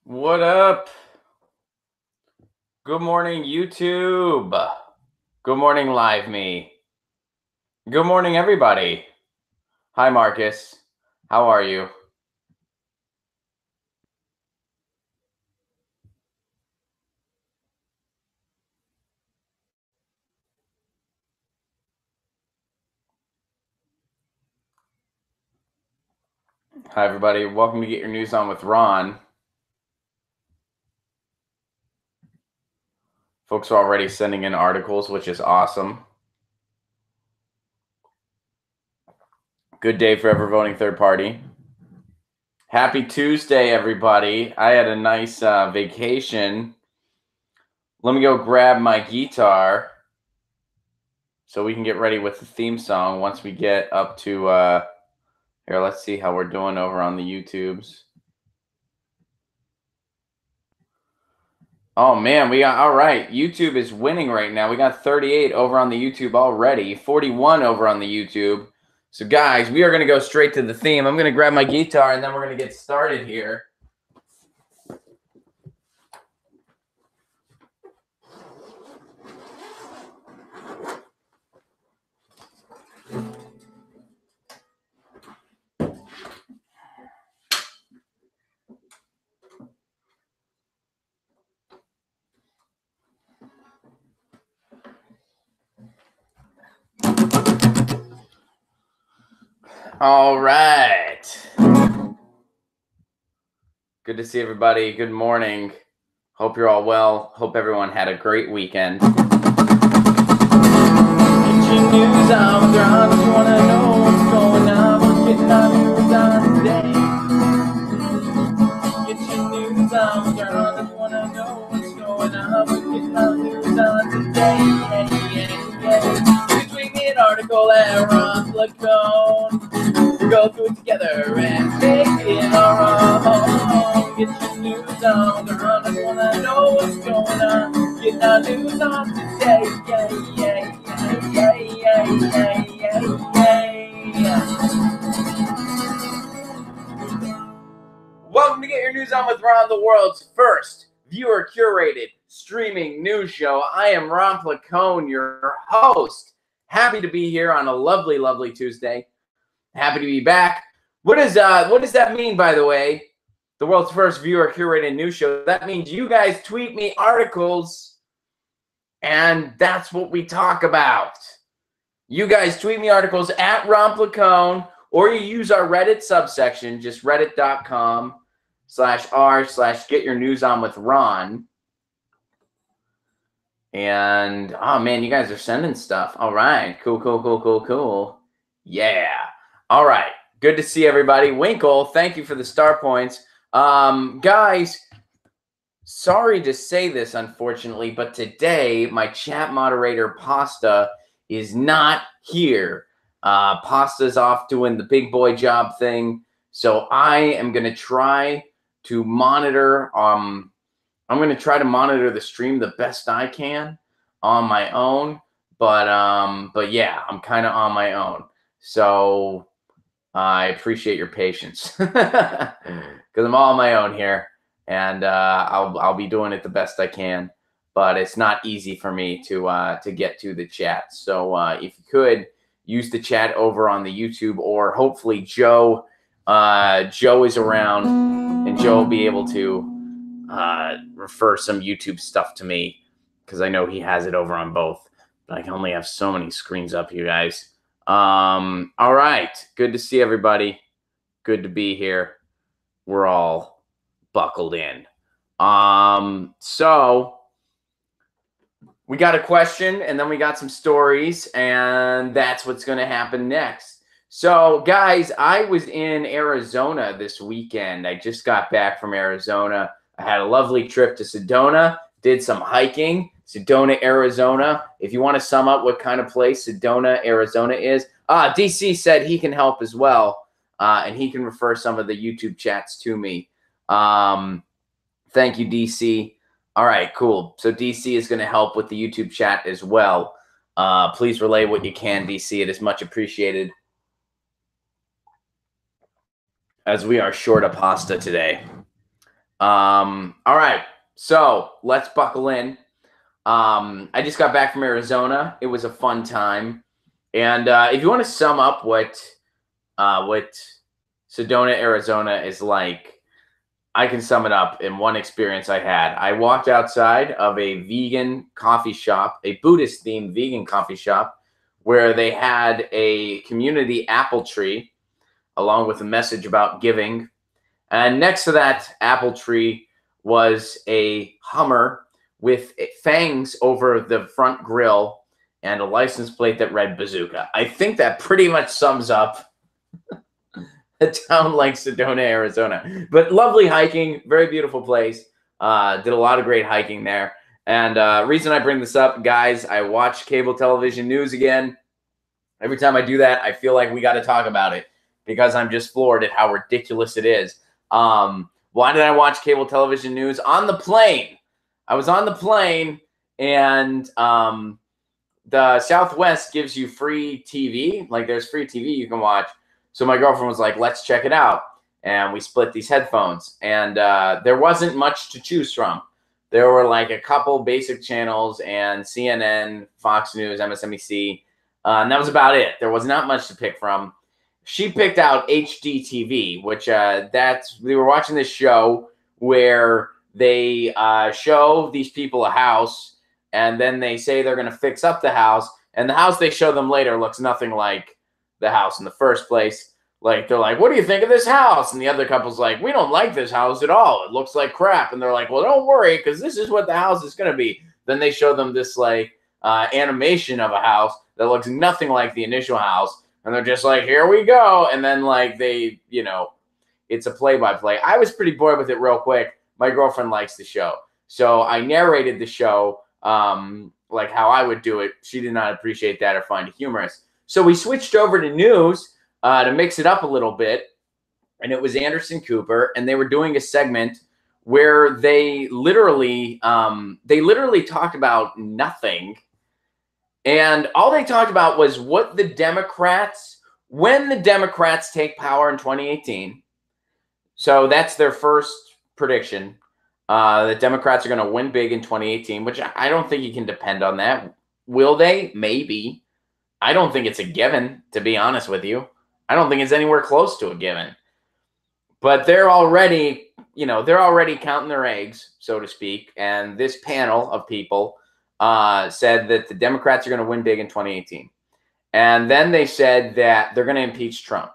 What up? Good morning, YouTube. Good morning, Live Me. Good morning, everybody. Hi, Marcus. How are you? Hi, everybody. Welcome to Get Your News On with Ron. Folks are already sending in articles, which is awesome. Good day for ever voting third party. Happy Tuesday, everybody. I had a nice vacation. Let me go grab my guitar so we can get ready with the theme song once we get up to here. Let's see how we're doing over on the YouTubes. Oh man, we got all right. YouTube is winning right now. We got 38 over on the YouTube already, 41 over on the YouTube. So guys, we are going to go straight to the theme. I'm going to grab my guitar and then we're going to get started here. All right. Good to see everybody. Good morning. Hope you're all well. Hope everyone had a great weekend. Get your news on, Ron. If you want to know what's going on, we're getting our news on today. Get your news on, Ron. If you want to know what's going on, we're getting our news on today. You tweet me an article at Ron Placone. We'll go through it together and make it our own. Get your news on, Ron. If you want to know what's going on, get our news on today. Welcome to Get Your News On with Ron, the world's first viewer-curated streaming news show. I am Ron Placone, your host. Happy to be here on a lovely, lovely Tuesday. Happy to be back. What does that mean, by the way? The world's first viewer-curated news show. That means you guys tweet me articles, and that's what we talk about. You guys tweet me articles at Ron Placone, or you use our Reddit subsection, just reddit.com/r/GetYourNewsOnWithRon. And, oh, man, you guys are sending stuff. All right. Cool. Yeah. All right. Good to see everybody. Winkle, thank you for the star points. Guys, sorry to say this, unfortunately, but today my chat moderator, Pasta, is not here. Pasta's off doing the big boy job thing. So I am going to try to monitor. I'm going to try to monitor the stream the best I can on my own. But yeah, I'm kind of on my own. So I appreciate your patience because I'm all on my own here, and I'll be doing it the best I can. But it's not easy for me to get to the chat. So if you could use the chat over on the YouTube, or hopefully Joe is around, and Joe will be able to refer some YouTube stuff to me because I know he has it over on both. But I can only have so many screens up, you guys. All right. Good to see everybody. Good to be here. We're all buckled in. So we got a question, and then we got some stories, and that's what's going to happen next. So, guys, I was in Arizona this weekend. I just got back from Arizona. I had a lovely trip to Sedona, did some hiking. Sedona, Arizona. If you want to sum up what kind of place Sedona, Arizona is, DC said he can help as well, and he can refer some of the YouTube chats to me. Thank you, DC. All right, cool. So DC is going to help with the YouTube chat as well. Please relay what you can, DC. It is much appreciated, as we are short a pasta today. All right, so let's buckle in. I just got back from Arizona. It was a fun time. And if you want to sum up what Sedona, Arizona is like, I can sum it up in one experience I had. I walked outside of a vegan coffee shop, a Buddhist-themed vegan coffee shop, where they had a community apple tree along with a message about giving. And next to that apple tree was a Hummer with fangs over the front grill and a license plate that read Bazooka. I think that pretty much sums up a town like Sedona, Arizona. But lovely hiking, very beautiful place. Did a lot of great hiking there. And reason I bring this up, guys, I watch cable television news again. Every time I do that, I feel like we got to talk about it because I'm just floored at how ridiculous it is. Why did I watch cable television news? On the plane. I was on the plane, and the Southwest gives you free TV. Like, there's free TV you can watch. So my girlfriend was like, let's check it out. And we split these headphones. And there wasn't much to choose from. There were like a couple basic channels and CNN, Fox News, MSNBC. And that was about it. There was not much to pick from. She picked out HDTV, which we were watching this show where they show these people a house, and then they say they're going to fix up the house, and the house they show them later looks nothing like the house in the first place. Like, they're like, what do you think of this house? And the other couple's like, we don't like this house at all. It looks like crap. And they're like, well, don't worry, because this is what the house is going to be. Then they show them this like animation of a house that looks nothing like the initial house. And they're just like, here we go. And then like they, it's a play-by-play. I was pretty bored with it real quick. My girlfriend likes the show. So I narrated the show like how I would do it. She did not appreciate that or find it humorous. So we switched over to news to mix it up a little bit. And it was Anderson Cooper. And they were doing a segment where they literally talked about nothing. And all they talked about was what the Democrats, when the Democrats take power in 2018. So that's their first prediction. The Democrats are going to win big in 2018, which I don't think you can depend on that. Will they? Maybe. I don't think it's a given, to be honest with you. I don't think it's anywhere close to a given. But they're already, counting their eggs, so to speak. And this panel of people said that the Democrats are going to win big in 2018. And then they said that they're going to impeach Trump.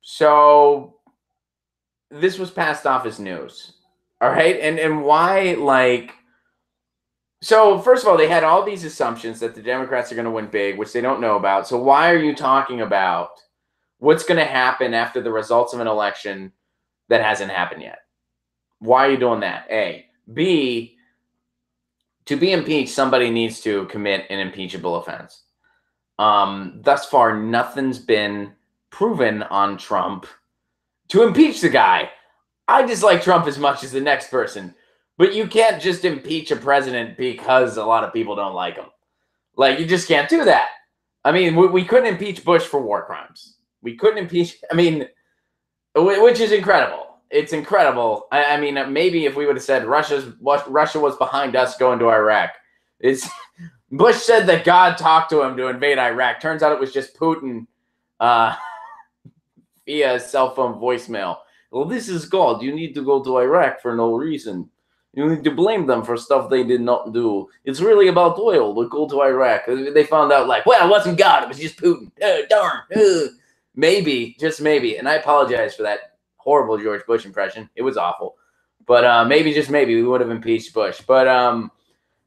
So this was passed off as news. All right. And why, so first of all, they had all these assumptions that the Democrats are going to win big, which they don't know about. So why are you talking about what's going to happen after the results of an election that hasn't happened yet? Why are you doing that? A. B, to be impeached, somebody needs to commit an impeachable offense. Thus far, nothing's been proven on Trump to impeach the guy. I dislike Trump as much as the next person, but you can't just impeach a president because a lot of people don't like him. Like, you just can't do that. I mean, we couldn't impeach Bush for war crimes. We couldn't impeach, which is incredible. It's incredible. I mean, maybe if we would have said Russia was behind us going to Iraq. Bush said that God talked to him to invade Iraq. Turns out it was just Putin via cell phone voicemail. Well, this is God. You need to go to Iraq for no reason. You need to blame them for stuff they did not do. It's really about oil. We'll go to Iraq. They found out well, it wasn't God. It was just Putin. Darn. Maybe, just maybe. And I apologize for that horrible George Bush impression. It was awful. But maybe, just maybe, we would have impeached Bush. But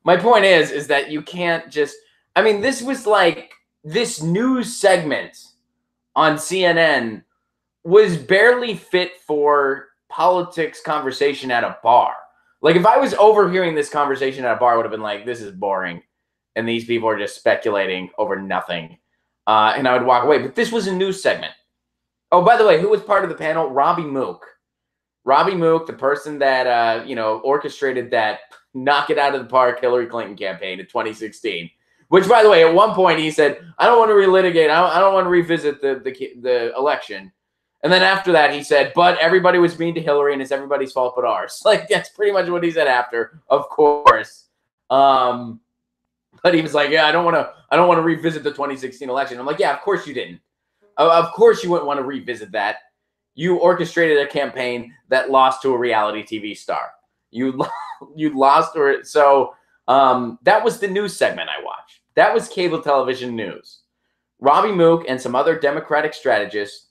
my point is that you can't just, this was like, this news segment on CNN was barely fit for politics conversation at a bar. Like, if I was overhearing this conversation at a bar, I would have been like, this is boring. And these people are just speculating over nothing. And I would walk away. But this was a news segment. Oh, by the way, who was part of the panel? Robbie Mook. Robbie Mook, the person that, orchestrated that knock it out of the park Hillary Clinton campaign in 2016. Which, by the way, at one point he said, I don't want to relitigate. I don't want to revisit the election. And then after that, he said, but everybody was mean to Hillary and it's everybody's fault but ours. Like, that's pretty much what he said after, of course. But he was like, yeah, I don't want to revisit the 2016 election. I'm like, yeah, of course you didn't. Of course you wouldn't want to revisit that. You orchestrated a campaign that lost to a reality TV star. You lost to it. So that was the news segment I watched. That was cable television news. Robbie Mook and some other Democratic strategists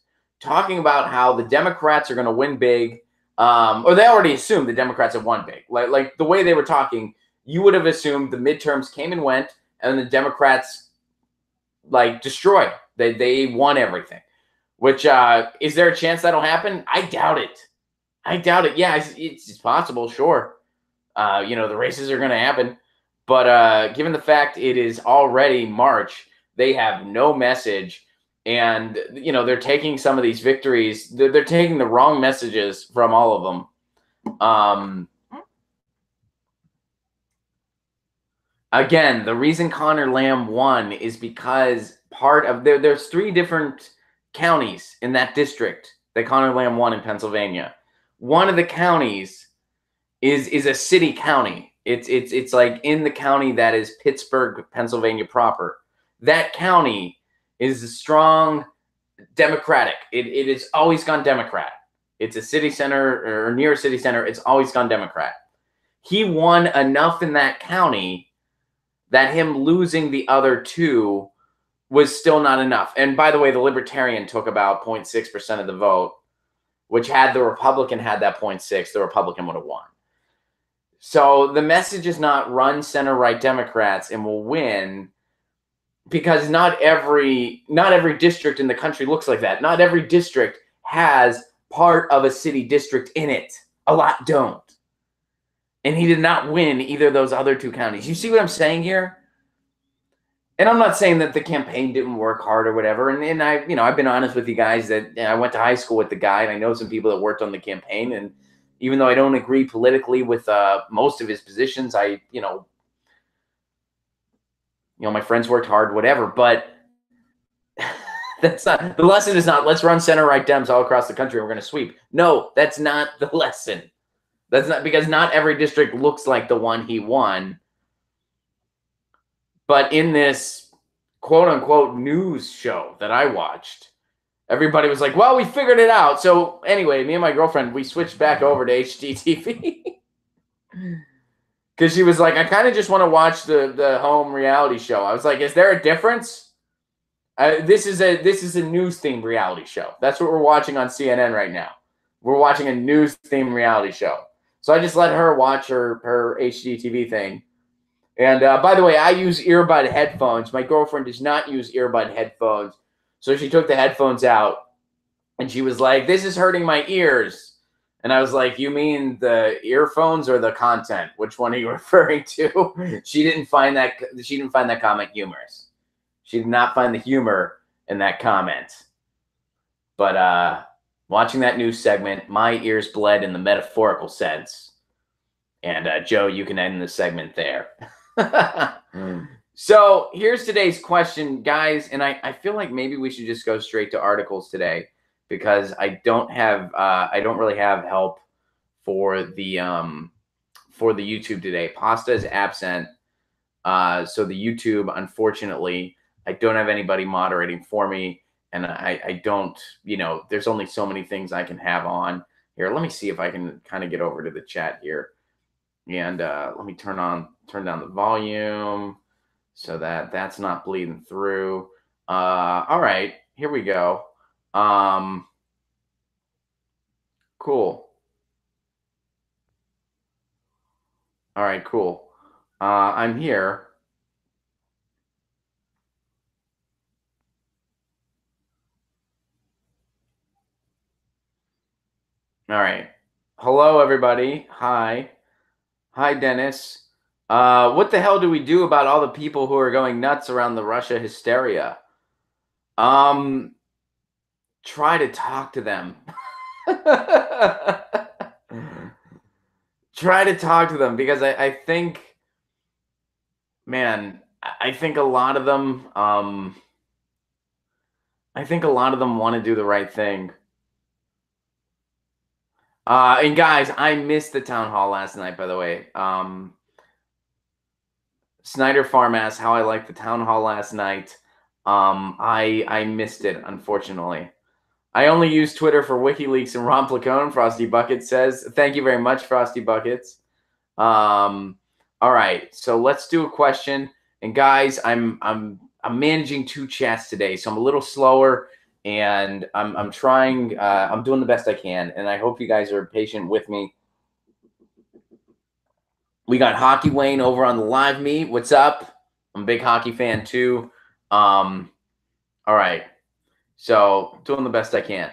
talking about how the Democrats are going to win big, or they already assumed the Democrats have won big. Like the way they were talking, you would have assumed the midterms came and went, and the Democrats like destroyed. They won everything. Which is there a chance that'll happen? I doubt it. I doubt it. Yeah, it's possible. Sure, the races are going to happen, but given the fact it is already March, they have no message, and they're taking some of these victories. They're taking the wrong messages from all of them. Again, the reason Connor Lamb won is because part of there's 3 different counties in that district that Connor Lamb won in Pennsylvania. One of the counties is a city county. It's like in the county that is Pittsburgh, Pennsylvania proper. That county is a strong Democratic. It has always gone Democrat. It's a city center or near a city center. It's always gone Democrat. He won enough in that county that him losing the other 2 was still not enough. And by the way, the Libertarian took about 0.6% of the vote, which had the Republican had that 0.6, the Republican would have won. So the message is not run center-right Democrats and we'll win, because not every district in the country looks like that. Not every district has part of a city district in it. A lot don't. And he did not win either of those other 2 counties. You see what I'm saying here? And I'm not saying that the campaign didn't work hard or whatever. And I've been honest with you guys that I went to high school with the guy, and I know some people that worked on the campaign. And even though I don't agree politically with most of his positions, my friends worked hard, whatever. But that's not the lesson. Is not let's run center right Dems all across the country and we're going to sweep. No, that's not the lesson. That's not, because not every district looks like the one he won. But in this quote unquote news show that I watched, everybody was like, well, we figured it out. So anyway, me and my girlfriend, we switched back over to HGTV because she was like, I kind of just want to watch the home reality show. I was like, is there a difference? This is a news themed reality show. That's what we're watching on CNN right now. We're watching a news themed reality show. So I just let her watch her HGTV thing. And by the way, I use earbud headphones. My girlfriend does not use earbud headphones. So she took the headphones out and she was like, this is hurting my ears. And I was like, you mean the earphones or the content? Which one are you referring to? She didn't find that comment humorous. She did not find the humor in that comment. But watching that news segment, my ears bled in the metaphorical sense. And Joe, you can end the segment there. So here's today's question, guys. And I feel like maybe we should just go straight to articles today, because I don't really have help for the YouTube today. Pasta is absent. So the YouTube, unfortunately, I don't have anybody moderating for me. And I don't, there's only so many things I can have on here. Let me see if I can kind of get over to the chat here. And let me turn down the volume so that that's not bleeding through. All right, here we go. Cool. All right, cool. I'm here. All right. Hello, everybody. Hi. Hi, Dennis. What the hell do we do about all the people who are going nuts around the Russia hysteria? Try to talk to them. Try to talk to them, because I think, man, I think a lot of them want to do the right thing. And guys, I missed the town hall last night, by the way. Snyder Farm asked how I liked the town hall last night. I missed it, unfortunately. I only use Twitter for WikiLeaks and Ron Placone, Frosty Buckets says. Thank you very much, Frosty Buckets. All right, so let's do a question. And guys, I'm managing 2 chats today, so I'm a little slower, and I'm trying. I'm doing the best I can, and I hope you guys are patient with me. We got Hockey Wayne over on the live meet. What's up? I'm a big hockey fan too. All right. So doing the best I can.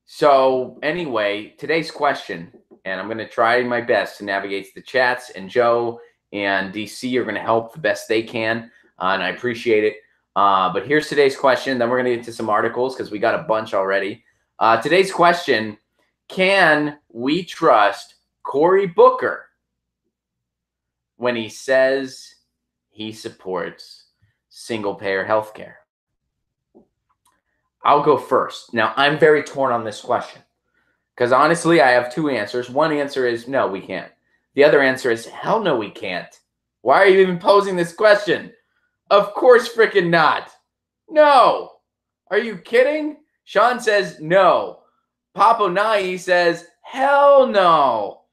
So anyway, today's question, and I'm going to try my best to navigate the chats, and Joe and DC are going to help the best they can, and I appreciate it. But here's today's question. Then we're going to get to some articles because we got a bunch already. Today's question, can we trust Cory Booker when he says he supports single-payer healthcare? I'll go first. Now, I'm very torn on this question because honestly, I have 2 answers. One answer is no, we can't. The other answer is hell no, we can't. Why are you even posing this question? Of course freaking not. No. Are you kidding? Sean says no. Papo Nai says hell no.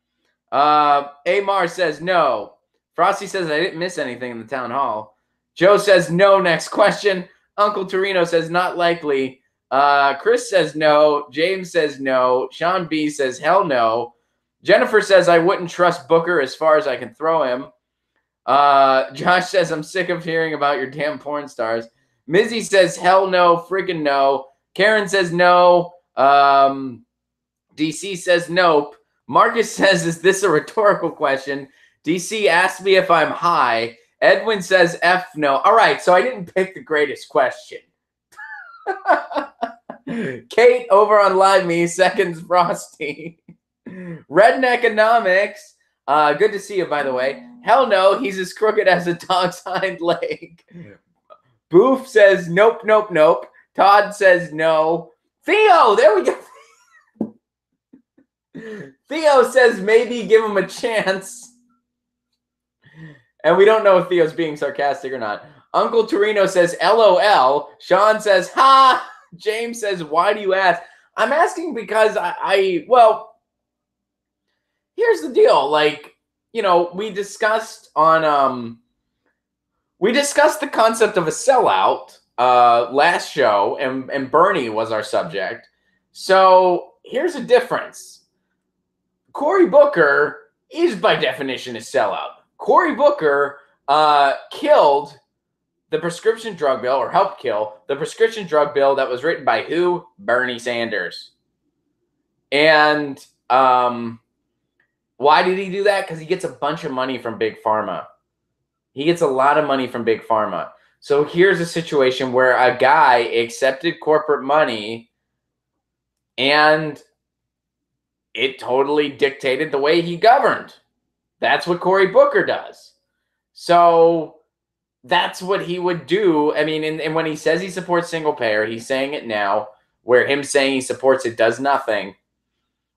Amar says no. Frosty says I didn't miss anything in the town hall. Joe says no. Next question. Uncle Torino says not likely. Chris says no. James says no. Sean B says hell no. Jennifer says I wouldn't trust Booker as far as I can throw him. Josh says I'm sick of hearing about your damn porn stars. Mizzy says hell no, freaking no. Karen says no. DC says nope. Marcus says, is this a rhetorical question? DC asked me if I'm high. Edwin says F no. All right, so I didn't pick the greatest question. Kate over on Live Me seconds Frosty. Redneckonomics. Good to see you, by the way. Hell no, he's as crooked as a dog's hind leg. Boof says nope, nope, nope. Todd says no. Theo, there we go. Theo says maybe give him a chance. And we don't know if Theo's being sarcastic or not. Uncle Torino says LOL. Sean says ha. James says, why do you ask? I'm asking because well, here's the deal. Like, you know, we discussed the concept of a sellout last show, and Bernie was our subject. So here's the difference. Cory Booker is by definition a sellout. Cory Booker killed the prescription drug bill, or helped kill the prescription drug bill that was written by who? Bernie Sanders. And why did he do that? Because he gets a bunch of money from Big Pharma. He gets a lot of money from Big Pharma. So here's a situation where a guy accepted corporate money and it totally dictated the way he governed. That's what Cory Booker does. So that's what he would do. I mean, and when he says he supports single payer, he's saying it now, where him saying he supports it does nothing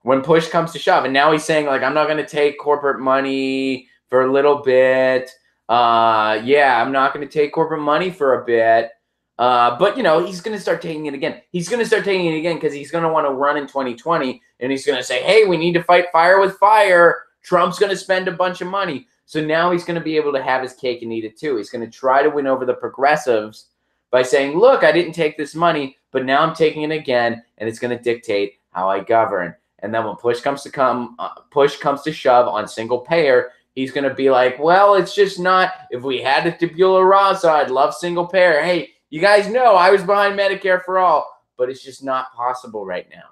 when push comes to shove. And now he's saying, like, I'm not going to take corporate money for a little bit. Yeah, I'm not going to take corporate money for a bit. But, you know, he's going to start taking it again. He's going to start taking it again because he's going to want to run in 2020. And he's going to say, hey, we need to fight fire with fire. Trump's going to spend a bunch of money. So now he's going to be able to have his cake and eat it too. He's going to try to win over the progressives by saying, look, I didn't take this money, but now I'm taking it again, and it's going to dictate how I govern. And then when push comes to shove on single payer, he's going to be like, well, it's just not. If we had a tabula rasa, I'd love single payer. Hey, you guys know I was behind Medicare for all, but it's just not possible right now.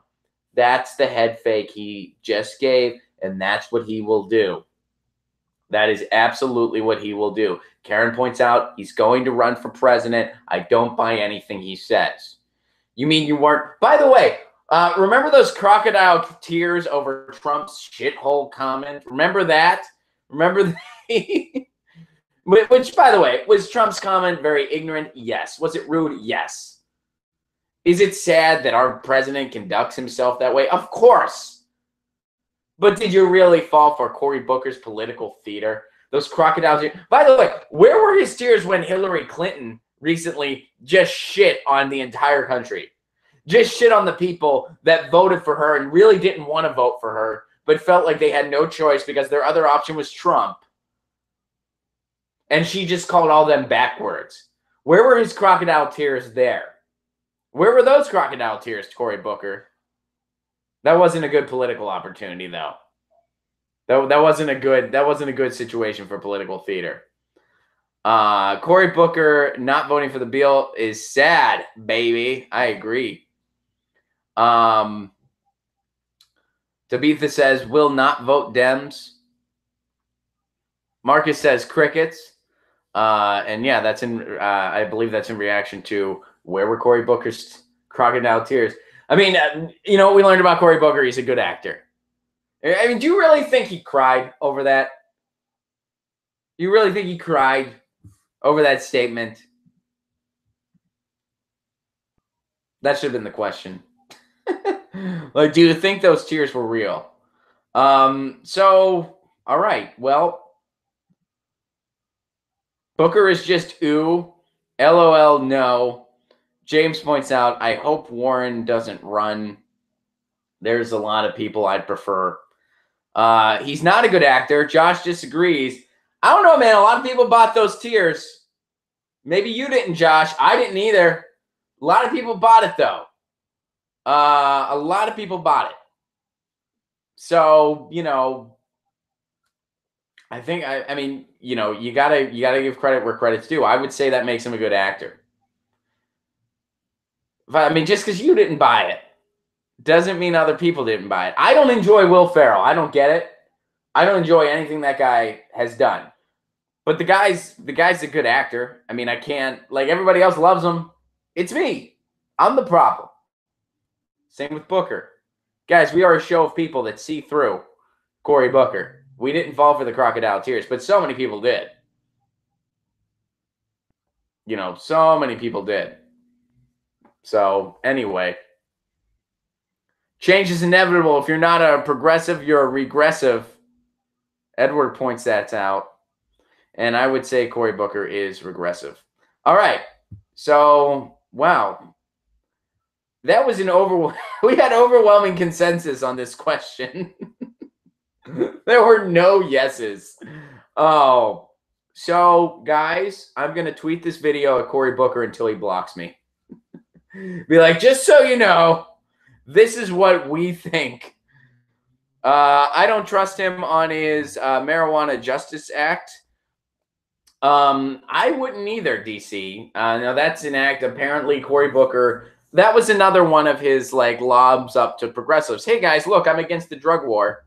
That's the head fake he just gave, and that's what he will do. That is absolutely what he will do. Karen points out he's going to run for president. I don't buy anything he says. You mean you weren't? By the way, remember those crocodile tears over Trump's shithole comment? Remember that? Remember the which, by the way, was Trump's comment very ignorant? Yes. Was it rude? Yes. Is it sad that our president conducts himself that way? Of course. But did you really fall for Cory Booker's political theater? Those crocodiles. By the way, where were his tears when Hillary Clinton recently just shit on the entire country? Just shit on the people that voted for her and really didn't want to vote for her, but felt like they had no choice because their other option was Trump. And she just called all them backwards. Where were his crocodile tears there? Where were those crocodile tears, Cory Booker? That wasn't a good political opportunity, though. That wasn't a good situation for political theater. Cory Booker not voting for the bill is sad, baby. I agree. Tabitha says, will not vote Dems. Marcus says crickets. And yeah, that's in, I believe that's in reaction to where were Cory Booker's crocodile tears. I mean, you know what we learned about Cory Booker? He's a good actor. I mean, do you really think he cried over that? You really think he cried over that statement? That should have been the question. Like, do you think those tears were real? So, all right. Well, Booker is just ooh. LOL, no. James points out, I hope Warren doesn't run. There's a lot of people I'd prefer. He's not a good actor. Josh disagrees. I don't know, man. A lot of people bought those tears. Maybe you didn't, Josh. I didn't either. A lot of people bought it, though. A lot of people bought it. So, you know, I think, I mean, you know, you gotta give credit where credit's due. I would say that makes him a good actor. I mean, just because you didn't buy it doesn't mean other people didn't buy it. I don't enjoy Will Ferrell. I don't get it. I don't enjoy anything that guy has done. But the guy's a good actor. I mean, I can't, like, everybody else loves him. It's me. I'm the problem. Same with Booker. Guys, we are a show of people that see through Cory Booker. We didn't fall for the crocodile tears, but so many people did. You know, so many people did. So, anyway. Change is inevitable. If you're not a progressive, you're a regressive. Edward points that out. And I would say Cory Booker is regressive. All right. So, wow. That was an we had overwhelming consensus on this question. There were no yeses. Oh. So, guys, I'm going to tweet this video at Cory Booker until he blocks me. Be like, just so you know, this is what we think. I don't trust him on his Marijuana Justice Act. I wouldn't either, DC. Now, that's an act, apparently, Cory Booker. That was another one of his, like, lobs up to progressives. Hey, guys, look, I'm against the drug war.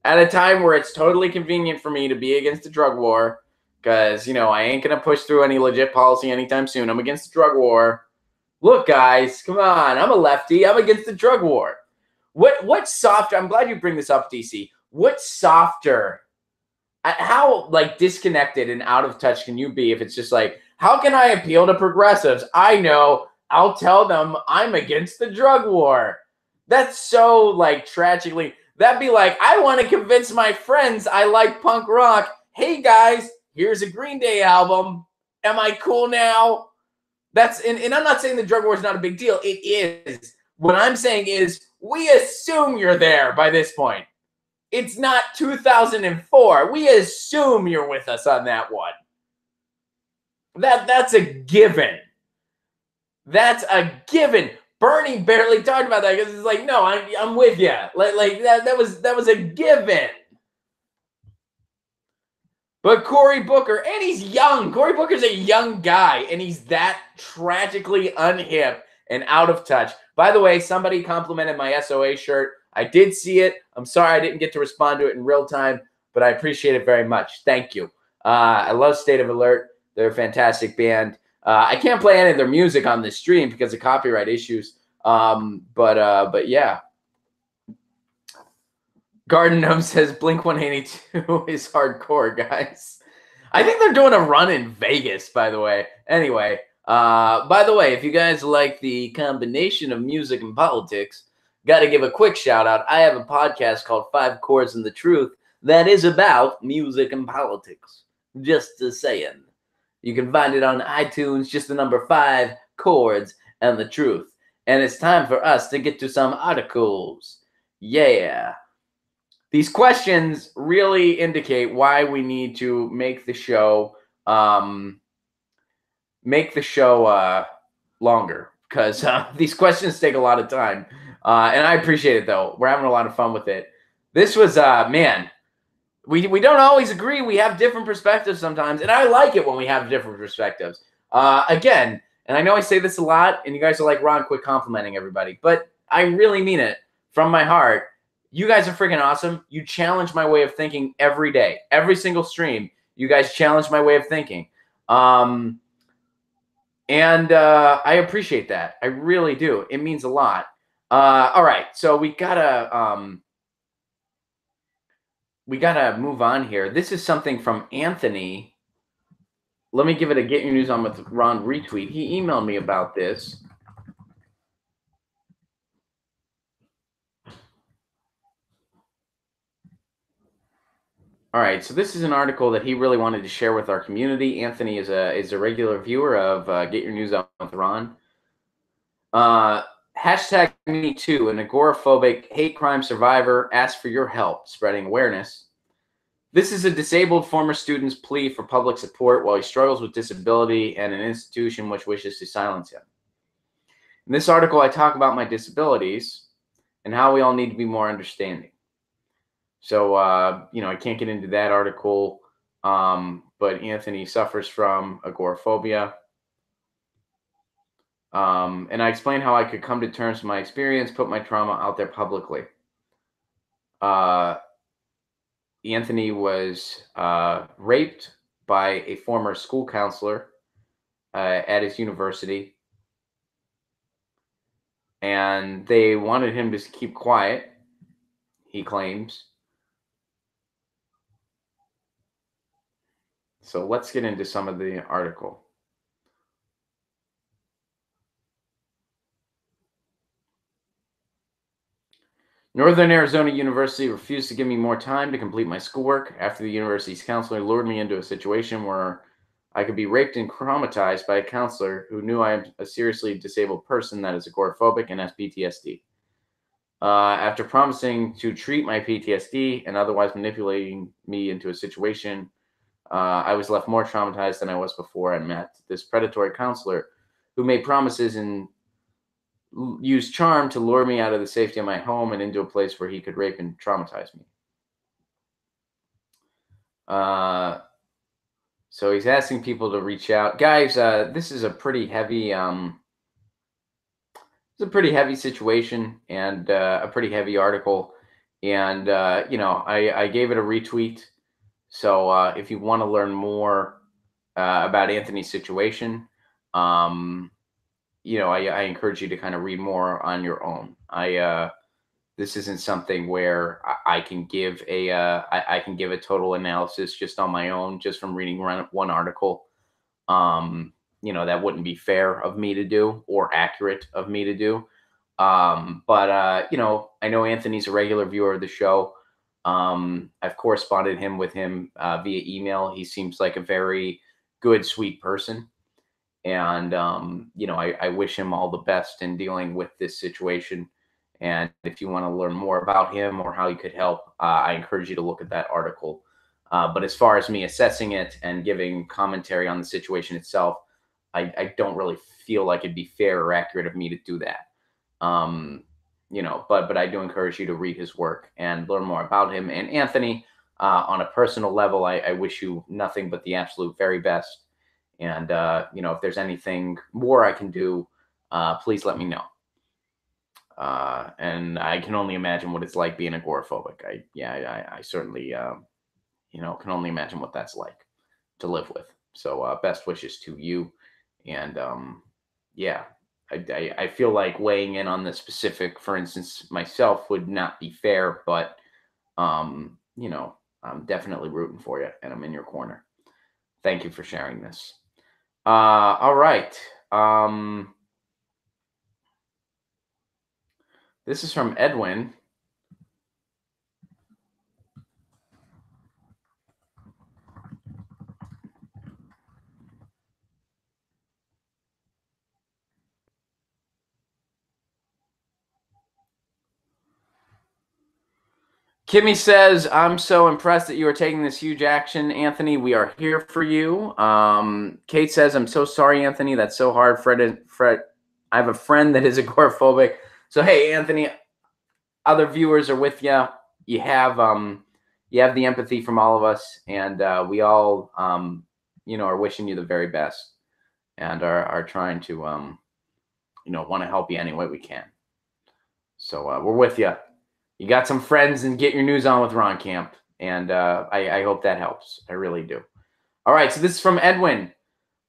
At a time where it's totally convenient for me to be against the drug war because, you know, I ain't going to push through any legit policy anytime soon. I'm against the drug war. Look, guys, come on. I'm a lefty. I'm against the drug war. What's softer? I'm glad you bring this up, DC. What's softer? How, like, disconnected and out of touch can you be if it's just like, how can I appeal to progressives? I know. I'll tell them I'm against the drug war. That's so, like, tragically. That'd be like, I want to convince my friends I like punk rock. Hey, guys, here's a Green Day album. Am I cool now? And I'm not saying the drug war is not a big deal. It is. What I'm saying is we assume you're there by this point. It's not 2004. We assume you're with us on that one. That's a given. That's a given. Bernie barely talked about that because it's like, no, I'm with you. Like that was a given. But Cory Booker, and he's young. Cory Booker's a young guy, and he's that tragically unhip and out of touch. By the way, somebody complimented my SOA shirt. I did see it. I'm sorry I didn't get to respond to it in real time, but I appreciate it very much. Thank you. I love State of Alert. They're a fantastic band. I can't play any of their music on this stream because of copyright issues. But yeah. Garden Gnome says Blink 182 is hardcore, guys. I think they're doing a run in Vegas, by the way. Anyway, By the way, if you guys like the combination of music and politics, got to give a quick shout out. I have a podcast called Five Chords and the Truth that is about music and politics. Just saying. You can find it on iTunes, just the number 5 chords and the truth. And it's time for us to get to some articles. Yeah. These questions really indicate why we need to make the show longer, because these questions take a lot of time. And I appreciate it, though. We're having a lot of fun with it. This was, man, we don't always agree. We have different perspectives sometimes, and I like it when we have different perspectives. Again, and I know I say this a lot, and you guys are like, Ron, quit complimenting everybody, but I really mean it from my heart. You guys are freaking awesome. You challenge my way of thinking every day, every single stream. You guys challenge my way of thinking, and I appreciate that. I really do. It means a lot. All right, so we gotta move on here. This is something from Anthony. Let me give it a Get Your News On with Ron retweet. He emailed me about this. All right, so this is an article that he really wanted to share with our community. Anthony is a regular viewer of Get Your News On with Ron. Hashtag me too, an agoraphobic hate crime survivor asks for your help spreading awareness. This is a disabled former student's plea for public support while he struggles with disability and an institution which wishes to silence him. In this article, I talk about my disabilities and how we all need to be more understanding. So, I can't get into that article, but Anthony suffers from agoraphobia. And I explain how I could come to terms with my experience, put my trauma out there publicly. Anthony was raped by a former school counselor at his university, and they wanted him to keep quiet, he claims. So let's get into some of the article. Northern Arizona University refused to give me more time to complete my schoolwork after the university's counselor lured me into a situation where I could be raped and traumatized by a counselor who knew I am a seriously disabled person that is agoraphobic and has PTSD. After promising to treat my PTSD and otherwise manipulating me into a situation, I was left more traumatized than I was before I met this predatory counselor who made promises and used charm to lure me out of the safety of my home and into a place where he could rape and traumatize me. So he's asking people to reach out. Guys, this is a pretty heavy situation and a pretty heavy article. And, I gave it a retweet. So if you want to learn more about Anthony's situation, I encourage you to kind of read more on your own. This isn't something where I can give a total analysis just on my own, just from reading one article. That wouldn't be fair of me to do or accurate of me to do. But I know Anthony's a regular viewer of the show. I've corresponded with him via email. He seems like a very good, sweet person. And, I wish him all the best in dealing with this situation. And if you want to learn more about him or how you could help, I encourage you to look at that article. But as far as me assessing it and giving commentary on the situation itself, I don't really feel like it'd be fair or accurate of me to do that. But I do encourage you to read his work and learn more about him. And Anthony, on a personal level, I wish you nothing but the absolute very best. And, if there's anything more I can do, please let me know. And I can only imagine what it's like being agoraphobic. I certainly, can only imagine what that's like to live with. So best wishes to you. And I feel like weighing in on the specific, for instance, myself would not be fair, but, I'm definitely rooting for you and I'm in your corner. Thank you for sharing this. All right. This is from Edwin. Kimmy says, I'm so impressed that you are taking this huge action, Anthony. We are here for you. Kate says, I'm so sorry, Anthony. That's so hard. Fred, I have a friend that is agoraphobic. So, hey, Anthony, other viewers are with you. You have the empathy from all of us, and we all, are wishing you the very best and are trying to, want to help you any way we can. So we're with you. You got some friends and Get Your News On with Ron Camp, and I hope that helps. I really do. All right, so this is from Edwin,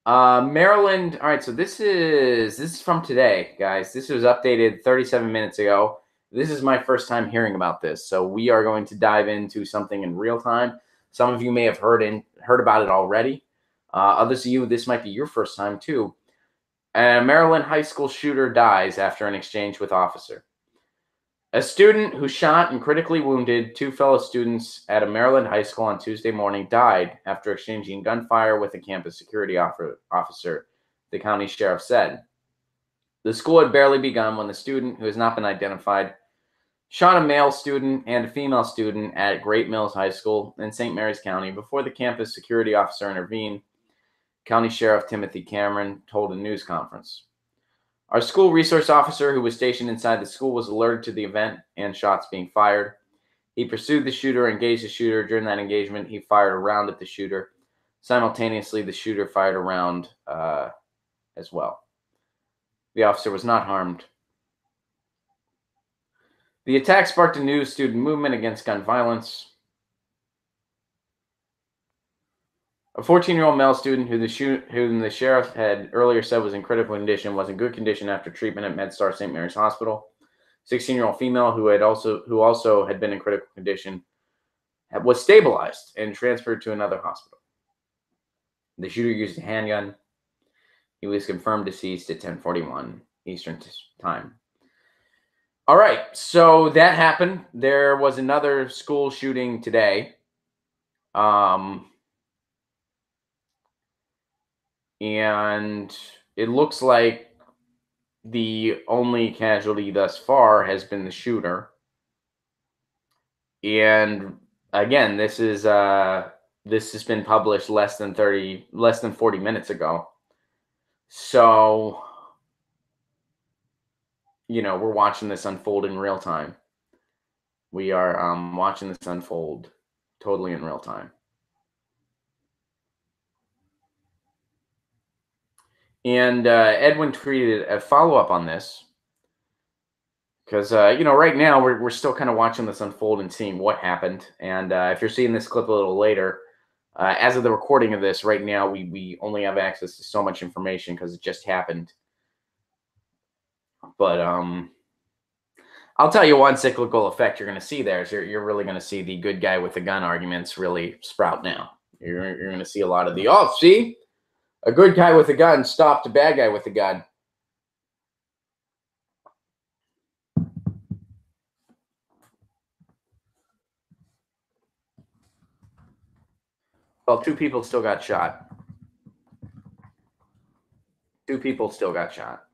Maryland. All right, so this is from today, guys. This was updated 37 minutes ago. This is my first time hearing about this, so we are going to dive into something in real time. Some of you may have heard about it already. Others of you, this might be your first time too. A Maryland high school shooter dies after an exchange with officer. A student who shot and critically wounded two fellow students at a Maryland high school on Tuesday morning died after exchanging gunfire with a campus security officer, the county sheriff said. The school had barely begun when the student, who has not been identified, shot a male student and a female student at Great Mills High School in St. Mary's County before the campus security officer intervened, County Sheriff Timothy Cameron told a news conference. Our school resource officer, who was stationed inside the school, was alerted to the event and shots being fired. He pursued the shooter, engaged the shooter. During that engagement, he fired a round at the shooter. Simultaneously, the shooter fired a round as well. The officer was not harmed. The attack sparked a new student movement against gun violence. A 14-year-old male student whom the sheriff had earlier said was in critical condition was in good condition after treatment at MedStar St. Mary's Hospital. 16-year-old female who also had been in critical condition was stabilized and transferred to another hospital. The shooter used a handgun. He was confirmed deceased at 10:41 Eastern Time. All right, so that happened. There was another school shooting today. And it looks like the only casualty thus far has been the shooter. And again, this has been published less than 40 minutes ago. So, we're watching this unfold in real time. We are watching this unfold totally in real time. And Edwin tweeted a follow-up on this because, right now we're still kind of watching this unfold and seeing what happened. And if you're seeing this clip a little later, as of the recording of this right now, we only have access to so much information because it just happened. But I'll tell you one cyclical effect you're going to see there is you're really going to see the good guy with the gun arguments really sprout now. You're going to see a lot of see, a good guy with a gun stopped a bad guy with a gun. Well, two people still got shot. Two people still got shot.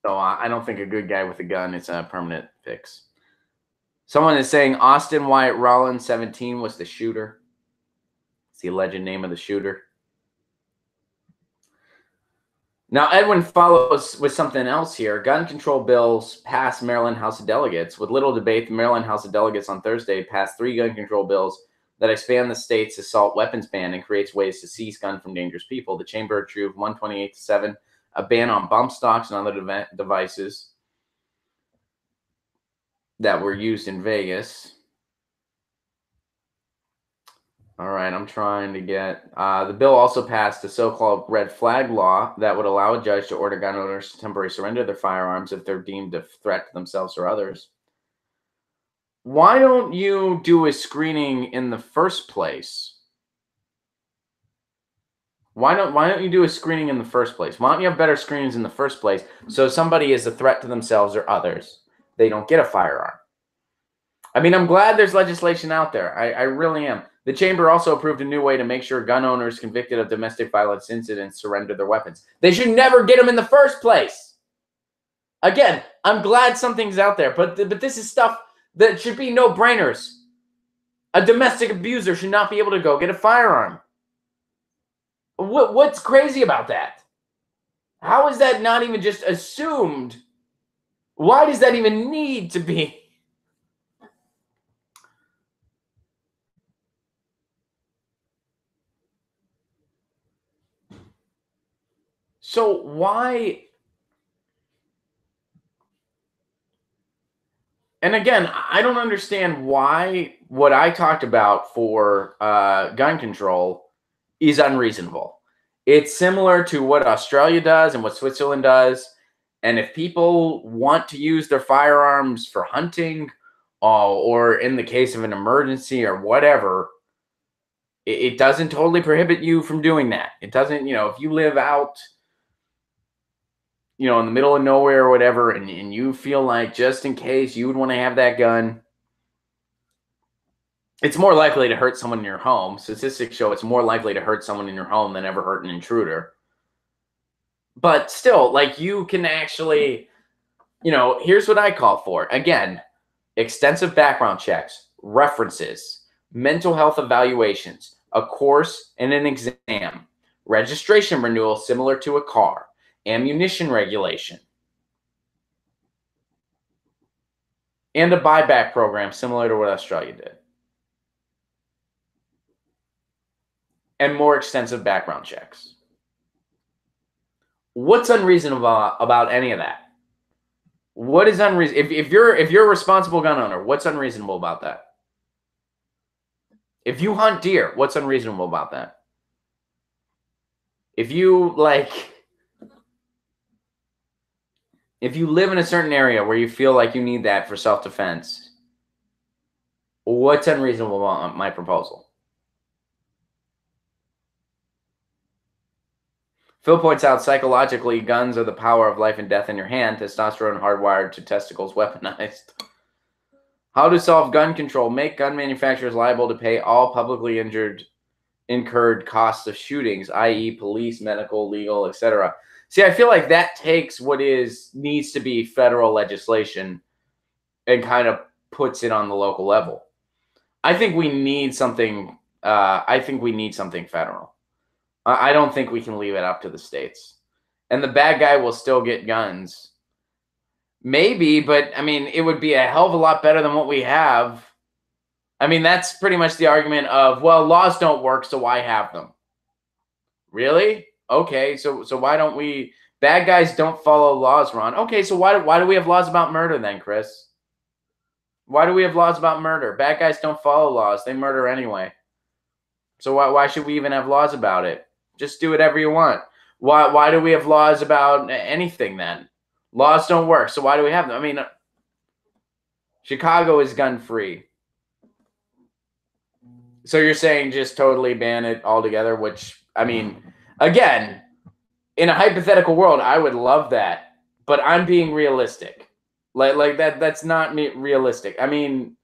So I don't think a good guy with a gun is a permanent fix. Someone is saying Austin Wyatt Rollins, 17, was the shooter. It's the alleged name of the shooter. Now, Edwin follows with something else here. Gun control bills passed Maryland House of Delegates. With little debate, the Maryland House of Delegates on Thursday passed 3 gun control bills that expand the state's assault weapons ban and creates ways to seize guns from dangerous people. The chamber approved 128-7, a ban on bump stocks and other devices that were used in Vegas. All right, I'm trying to get... the bill also passed a so-called red flag law that would allow a judge to order gun owners to temporarily surrender their firearms if they're deemed a threat to themselves or others. Why don't you do a screening in the first place? Why don't you do a screening in the first place? Why don't you have better screenings in the first place so somebody is a threat to themselves or others, they don't get a firearm? I mean, I'm glad there's legislation out there. I really am. The chamber also approved a new way to make sure gun owners convicted of domestic violence incidents surrender their weapons. They should never get them in the first place. Again, I'm glad something's out there, but this is stuff that should be no-brainers. A domestic abuser should not be able to go get a firearm. What's crazy about that? How is that not even just assumed? Why does that even need to be? So why? And again, I don't understand why what I talked about for gun control is unreasonable. It's similar to what Australia does and what Switzerland does. And if people want to use their firearms for hunting or in the case of an emergency or whatever, it doesn't totally prohibit you from doing that. It doesn't, if you live out, in the middle of nowhere or whatever, and you feel like just in case you would want to have that gun, it's more likely to hurt someone in your home. Statistics show it's more likely to hurt someone in your home than ever hurt an intruder. But still, like, you can actually, here's what I call for. Again, extensive background checks, references, mental health evaluations, a course and an exam, registration renewal similar to a car, ammunition regulation, and a buyback program similar to what Australia did. And more extensive background checks. What's unreasonable about any of that? What is unreasonable? If you're a responsible gun owner, what's unreasonable about that? If you hunt deer, what's unreasonable about that? If you live in a certain area where you feel like you need that for self-defense, what's unreasonable about my proposal? Phil points out, psychologically, guns are the power of life and death in your hand. Testosterone hardwired to testicles weaponized. How to solve gun control. Make gun manufacturers liable to pay all publicly incurred costs of shootings, i.e. police, medical, legal, etc. See, I feel like that takes what needs to be federal legislation and kind of puts it on the local level. I think we need something. I think we need something federal. I don't think we can leave it up to the states. And the bad guy will still get guns. Maybe, but I mean, it would be a hell of a lot better than what we have. I mean, that's pretty much the argument of, well, laws don't work, so why have them? Really? Okay, so why don't we? Bad guys don't follow laws, Ron. Okay, so why do we have laws about murder then, Chris? Why do we have laws about murder? Bad guys don't follow laws. They murder anyway. So why should we even have laws about it? Just do whatever you want. Why do we have laws about anything then? Laws don't work, so why do we have them? I mean, Chicago is gun-free. So you're saying just totally ban it altogether, which, I mean, again, in a hypothetical world, I would love that, but I'm being realistic. Like that's not realistic. I mean,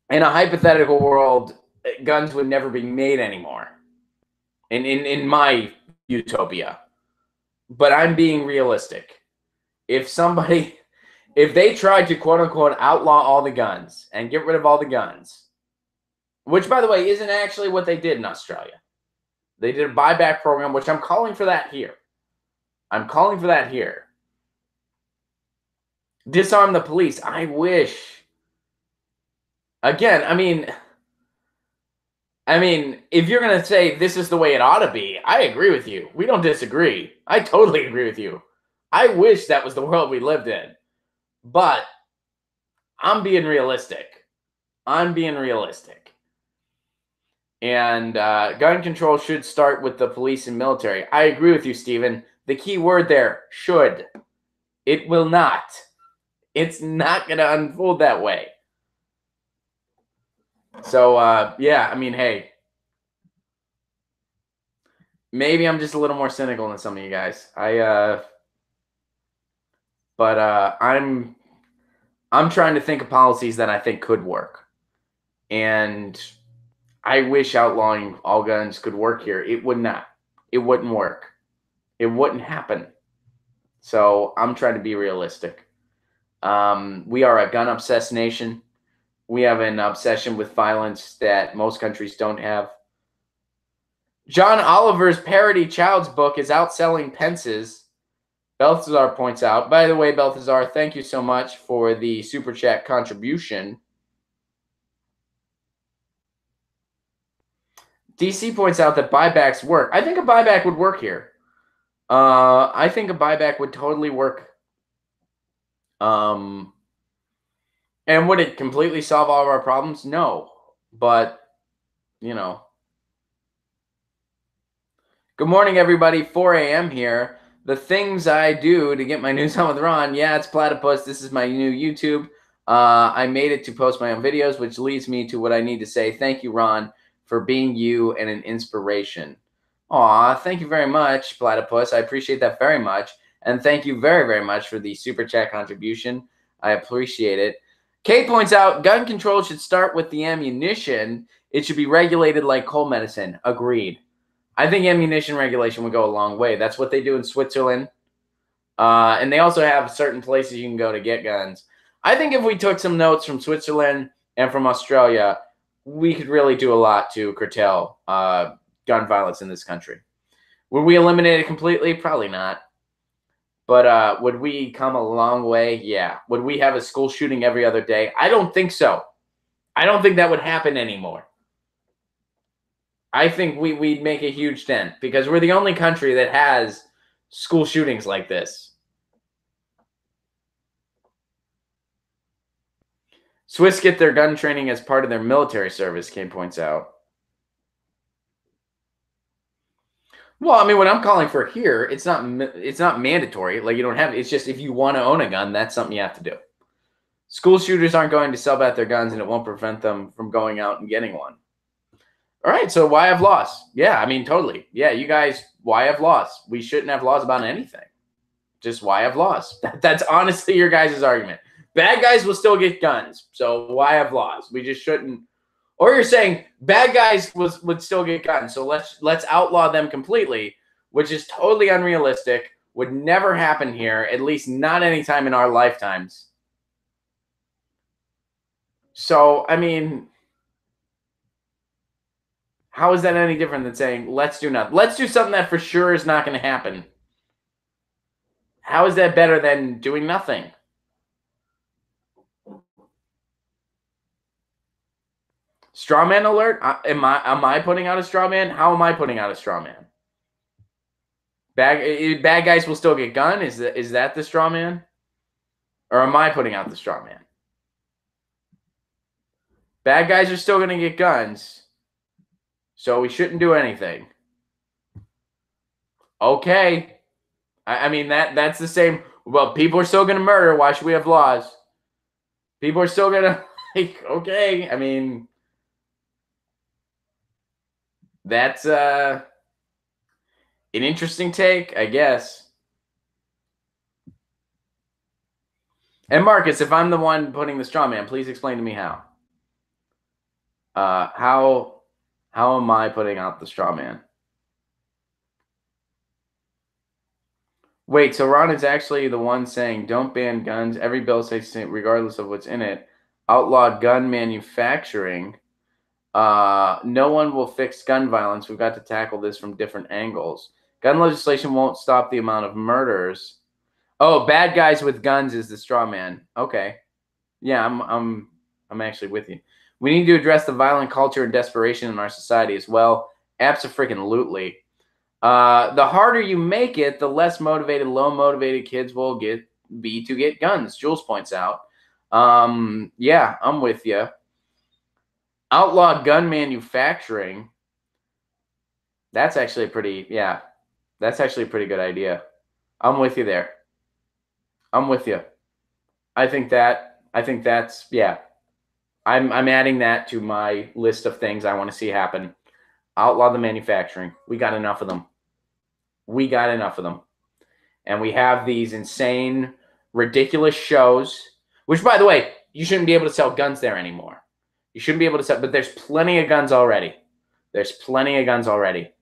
in a hypothetical world, guns would never be made anymore. In my utopia. But I'm being realistic. If they tried to quote unquote outlaw all the guns and get rid of all the guns, which by the way isn't actually what they did in Australia. They did a buyback program, which I'm calling for that here. I'm calling for that here. Disarm the police. I wish. Again, I mean, if you're going to say this is the way it ought to be, I agree with you. We don't disagree. I totally agree with you. I wish that was the world we lived in. But I'm being realistic. I'm being realistic. And gun control should start with the police and military. I agree with you, Stephen. The key word there, should. It will not. It's not going to unfold that way. So, yeah, I mean, hey, Maybe I'm just a little more cynical than some of you guys. I'm trying to think of policies that I think could work. And I wish outlawing all guns could work here. It would not. It wouldn't work. It wouldn't happen. So I'm trying to be realistic. We are a gun obsessed nation. We have an obsession with violence that most countries don't have. John Oliver's parody Child's book is outselling Pence's. Balthazar points out. By the way, Balthazar, thank you so much for the Super Chat contribution. DC points out that buybacks work. I think a buyback would work here. I think a buyback would totally work. And would it completely solve all of our problems? No. But, you know. Good morning, everybody. 4 a.m. here. The things I do to get my news on with Ron. Yeah, it's Platypus. This is my new YouTube. I made it to post my own videos, which leads me to what I need to say. Thank you, Ron, for being you and an inspiration. Aw, thank you very much, Platypus. I appreciate that very much. And thank you very, very much for the Super Chat contribution. I appreciate it. Kate points out, gun control should start with the ammunition. It should be regulated like coal medicine. Agreed. I think ammunition regulation would go a long way. That's what they do in Switzerland. And they also have certain places you can go to get guns. I think if we took some notes from Switzerland and from Australia, we could really do a lot to curtail gun violence in this country. Would we eliminate it completely? Probably not. But would we come a long way? Yeah. Would we have a school shooting every other day? I don't think so. I don't think that would happen anymore. I think we'd make a huge dent because we're the only country that has school shootings like this. Swiss get their gun training as part of their military service, Kane points out. Well, I mean, what I'm calling for here, it's not mandatory. Like, you don't have, it's just if you want to own a gun, that's something you have to do. School shooters aren't going to sell back their guns, and it won't prevent them from going out and getting one. All right, so why have laws? Yeah, I mean, totally. Yeah, you guys, why have laws? We shouldn't have laws about anything. Just why have laws? That's honestly your guys' argument. Bad guys will still get guns, so why have laws? We just shouldn't. Or you're saying bad guys would still get guns, so let's outlaw them completely, which is totally unrealistic, would never happen here, at least not anytime in our lifetimes. So, I mean, how is that any different than saying, let's do nothing? Let's do something that for sure is not going to happen. How is that better than doing nothing? Straw man alert? Am I putting out a straw man? How am I putting out a straw man? Bad guys will still get gun? Is that the straw man? Or am I putting out the straw man? Bad guys are still going to get guns. So we shouldn't do anything. Okay. I mean, that's the same. Well, people are still going to murder. Why should we have laws? People are still going to, like, okay. I mean, that's an interesting take, I guess. And Marcus, if I'm the one putting the straw man, please explain to me how. How am I putting out the straw man? Wait, so Ron is actually the one saying, don't ban guns. Every bill says, regardless of what's in it, outlaw gun manufacturing. No one will fix gun violence. We've got to tackle this from different angles. Gun legislation won't stop the amount of murders. Oh, bad guys with guns is the straw man. Okay. Yeah, I'm actually with you. We need to address the violent culture and desperation in our society as well. Abso-freaking-lutely. The harder you make it, the less motivated, low-motivated kids will be to get guns, Jules points out. Yeah, I'm with you. Outlaw gun manufacturing. That's actually that's actually a pretty good idea. I'm with you there. I'm with you. I think that's, yeah. I'm adding that to my list of things I want to see happen. Outlaw the manufacturing. We got enough of them. We got enough of them. And we have these insane, ridiculous shows, which, by the way, you shouldn't be able to sell guns there anymore. You shouldn't be able to sell, but there's plenty of guns already. There's plenty of guns already.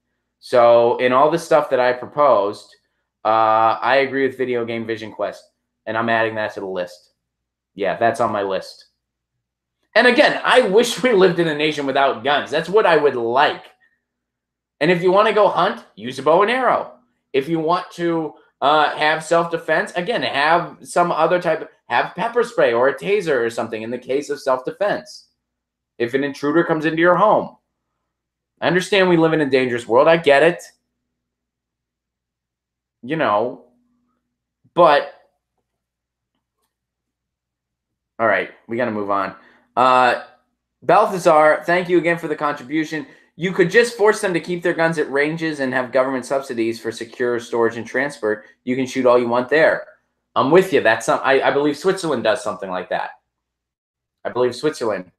So in all the stuff that I proposed, I agree with Video Game Vision Quest, and I'm adding that to the list. Yeah, that's on my list. And again, I wish we lived in a nation without guns. That's what I would like. And if you want to go hunt, use a bow and arrow. If you want to have self-defense, again, have some other type of, have pepper spray or a taser or something in the case of self-defense. If an intruder comes into your home. I understand we live in a dangerous world. I get it. You know, but all right, we got to move on. Balthazar, thank you again for the contribution. You could just force them to keep their guns at ranges and have government subsidies for secure storage and transport. You can shoot all you want there. I'm with you. That's some. I believe Switzerland does something like that. I believe Switzerland.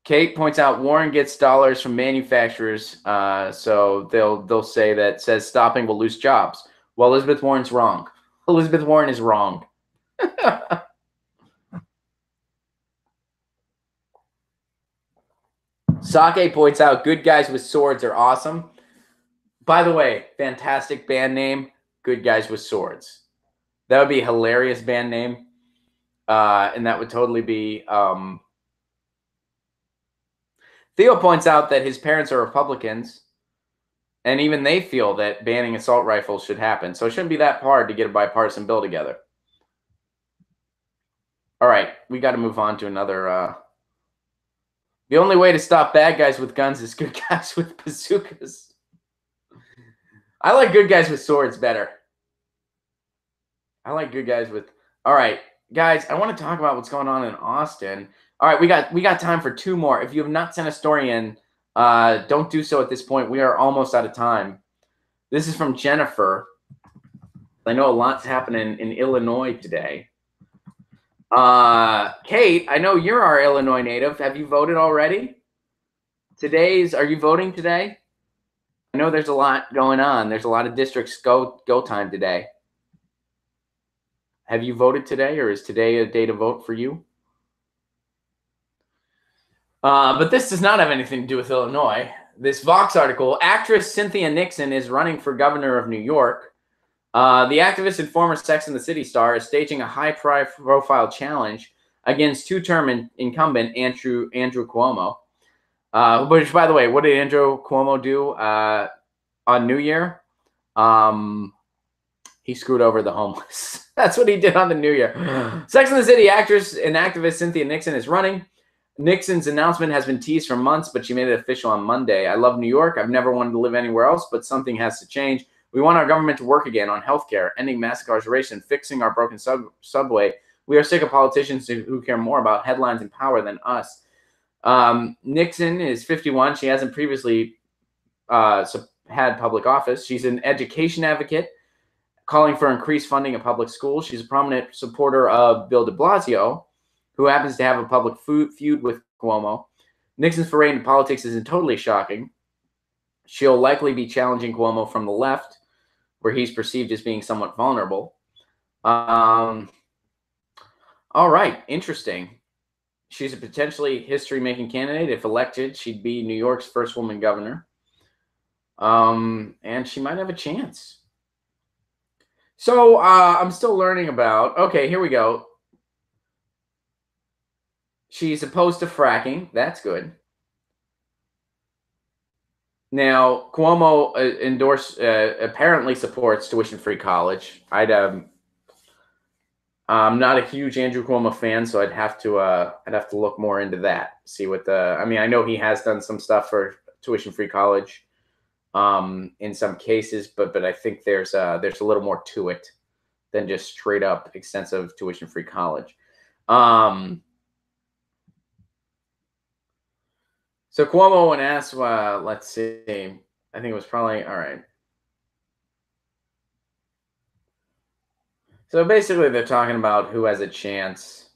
Kate points out Warren gets dollars from manufacturers, so they'll say that says stopping will lose jobs. Well, Elizabeth Warren's wrong. Elizabeth Warren is wrong. Sake points out Good Guys with Swords are awesome. By the way, fantastic band name, Good Guys with Swords. That would be a hilarious band name. And that would totally be... Theo points out that his parents are Republicans, and even they feel that banning assault rifles should happen. So it shouldn't be that hard to get a bipartisan bill together. All right, we got to move on to another... The only way to stop bad guys with guns is good guys with bazookas. I like good guys with swords better. I like good guys with... All right, guys, I want to talk about what's going on in Austin. All right, we got time for two more. If you have not sent a story in, don't do so at this point. We are almost out of time. This is from Jennifer. I know a lot's happening in Illinois today. Kate, I know you're our Illinois native. Have you voted already? Are you voting today? I know there's a lot going on. There's a lot of districts go time today. Have you voted today, or is today a day to vote for you? But this does not have anything to do with Illinois. This Vox article, actress Cynthia Nixon is running for governor of New York. The activist and former Sex and the City star is staging a high-profile challenge against two-term incumbent Andrew Cuomo. Which, by the way, what did Andrew Cuomo do on New Year? He screwed over the homeless. That's what he did on the New Year. Sex and the City actress and activist Cynthia Nixon is running. Nixon's announcement has been teased for months, but she made it official on Monday. I love New York. I've never wanted to live anywhere else, but something has to change. We want our government to work again on healthcare, ending mass incarceration, fixing our broken subway. We are sick of politicians who care more about headlines and power than us. Nixon is 51. She hasn't previously had public office. She's an education advocate, calling for increased funding of public schools. She's a prominent supporter of Bill de Blasio, who happens to have a public feud with Cuomo. Nixon's foray into politics isn't totally shocking. She'll likely be challenging Cuomo from the left, where he's perceived as being somewhat vulnerable. All right, interesting. She's a potentially history-making candidate. If elected, she'd be New York's first woman governor. And she might have a chance. So I'm still learning about... Okay, here we go. She's opposed to fracking. That's good. Now, Cuomo apparently supports tuition-free college. I'm not a huge Andrew Cuomo fan, so I'd have to look more into that. See what I mean, I know he has done some stuff for tuition-free college, in some cases, but I think there's a little more to it than just straight up extensive tuition-free college. So Cuomo, when asked, let's see, I think it was probably, all right. So basically they're talking about who has a chance.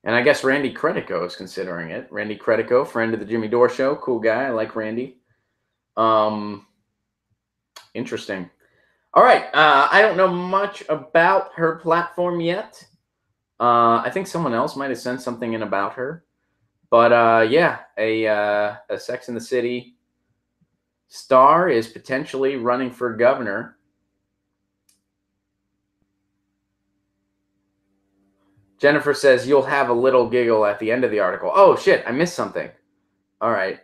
And I guess Randy Credico is considering it. Randy Credico, friend of the Jimmy Dore Show. Cool guy. I like Randy. Interesting. All right. I don't know much about her platform yet. I think someone else might have sent something in about her. But yeah, a Sex and the City star is potentially running for governor. Jennifer says you'll have a little giggle at the end of the article. Oh shit, I missed something. All right.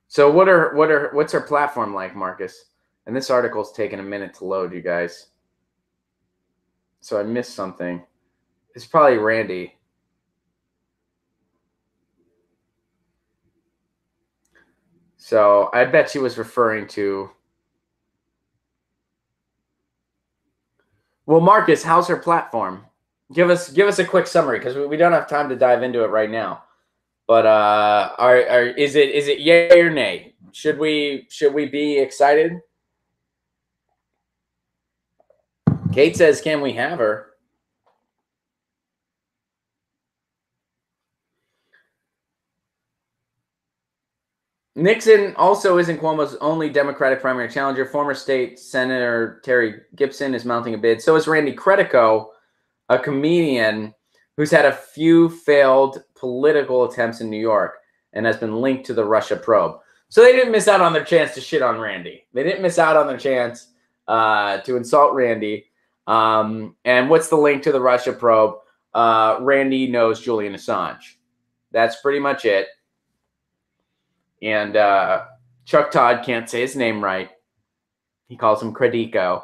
So what's her platform like, Marcus? And this article's taking a minute to load, you guys. So I missed something. It's probably Randy. So I bet she was referring to. Well, Marcus, how's her platform? Give us a quick summary because we don't have time to dive into it right now. But is it yay or nay? Should we be excited? Kate says, "Can we have her?" Nixon also isn't Cuomo's only Democratic primary challenger. Former state Senator Terry Gibson is mounting a bid. So is Randy Credico, a comedian who's had a few failed political attempts in New York and has been linked to the Russia probe. So they didn't miss out on their chance to shit on Randy. They didn't miss out on their chance to insult Randy. And what's the link to the Russia probe? Randy knows Julian Assange. That's pretty much it. And Chuck Todd can't say his name right. He calls him Credico.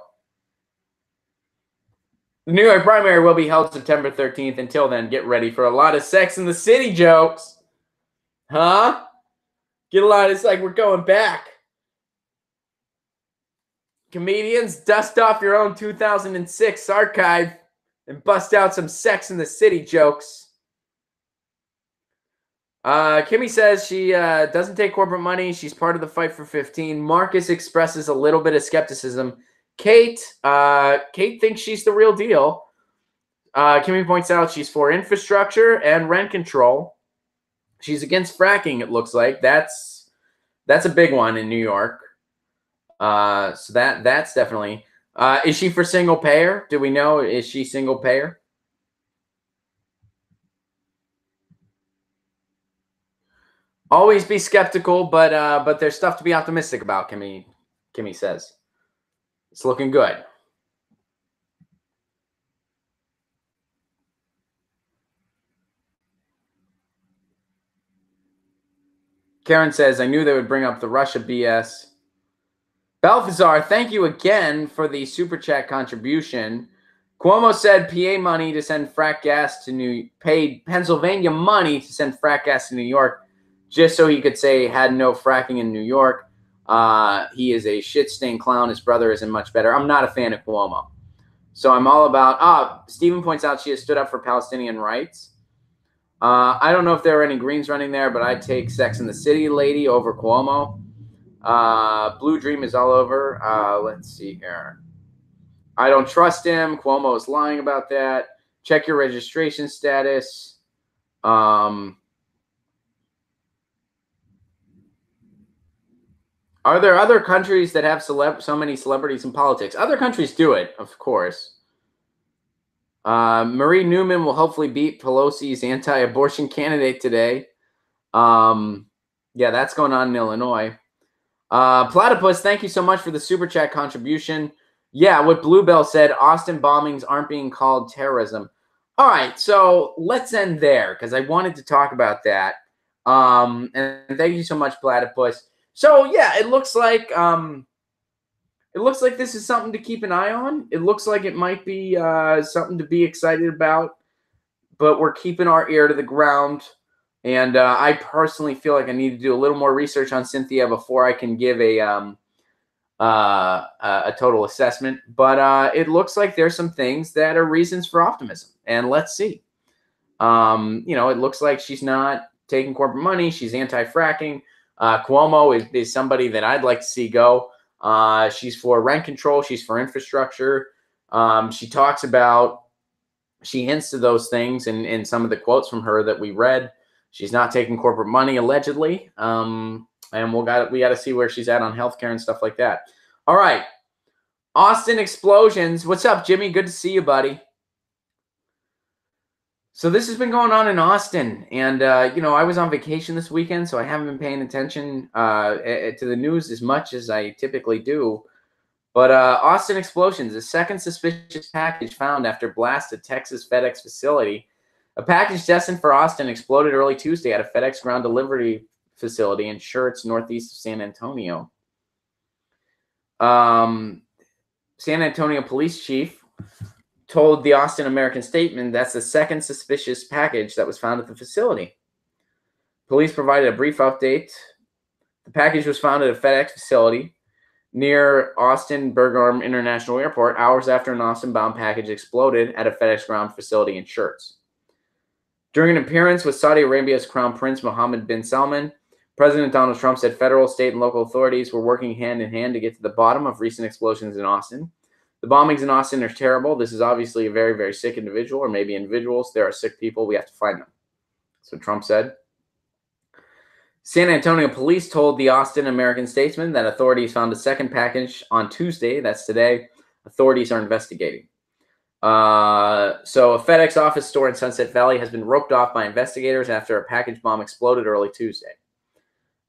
The New York primary will be held September 13th. Until then, get ready for a lot of Sex in the City jokes. Huh? Get a lot. It's like we're going back. Comedians, dust off your own 2006 archive and bust out some Sex in the City jokes. Kimmy says she doesn't take corporate money. She's part of the fight for 15. Marcus expresses a little bit of skepticism. Kate thinks she's the real deal. Kimmy points out she's for infrastructure and rent control. She's against fracking, it looks like. That's a big one in New York. So that's definitely. Is she for single payer? Do we know? Is she single payer? Always be skeptical, but there's stuff to be optimistic about, Kimmy says. It's looking good. Karen says, I knew they would bring up the Russia BS. Balthazar, thank you again for the Super Chat contribution. Cuomo said paid Pennsylvania money to send frack gas to New York just so he could say had no fracking in New York. He is a shit-stained clown. His brother isn't much better. I'm not a fan of Cuomo. So I'm all about... Stephen points out she has stood up for Palestinian rights. I don't know if there are any Greens running there, but I'd take Sex in the City lady over Cuomo. Blue Dream is all over. Let's see here. I don't trust him. Cuomo is lying about that. Check your registration status. Are there other countries that have so many celebrities in politics? Other countries do it, of course. Marie Newman will hopefully beat Pelosi's anti-abortion candidate today. Yeah, that's going on in Illinois. Platypus, thank you so much for the Super Chat contribution. Yeah, what Bluebell said, Austin bombings aren't being called terrorism. All right, so let's end there because I wanted to talk about that. And thank you so much, Platypus. So yeah, it looks like this is something to keep an eye on. It looks like it might be something to be excited about, but we're keeping our ear to the ground. And I personally feel like I need to do a little more research on Cynthia before I can give a total assessment. But it looks like there's some things that are reasons for optimism. And let's see. It looks like she's not taking corporate money. She's anti-fracking. Cuomo is somebody that I'd like to see go. She's for rent control. She's for infrastructure. She talks about, she hints to those things in some of the quotes from her that we read. She's not taking corporate money, allegedly. And we got to see where she's at on healthcare and stuff like that. All right. Austin explosions. What's up, Jimmy? Good to see you, buddy. So this has been going on in Austin, and I was on vacation this weekend, so I haven't been paying attention to the news as much as I typically do. But Austin explosions, a second suspicious package found after blast at Texas FedEx facility. A package destined for Austin exploded early Tuesday at a FedEx ground delivery facility in Schertz, northeast of San Antonio. San Antonio police chief told the Austin American Statesman that's the second suspicious package that was found at the facility. Police provided a brief update. The package was found at a FedEx facility near Austin Bergholm International Airport hours after an Austin-bound package exploded at a FedEx ground facility in Schertz. During an appearance with Saudi Arabia's Crown Prince Mohammed bin Salman, President Donald Trump said federal, state, and local authorities were working hand in hand to get to the bottom of recent explosions in Austin. The bombings in Austin are terrible. This is obviously a very, very sick individual, or maybe individuals. There are sick people. We have to find them. That's what Trump said. San Antonio police told the Austin American Statesman that authorities found a second package on Tuesday. That's today. Authorities are investigating. So a FedEx office store in Sunset Valley has been roped off by investigators after a package bomb exploded early Tuesday.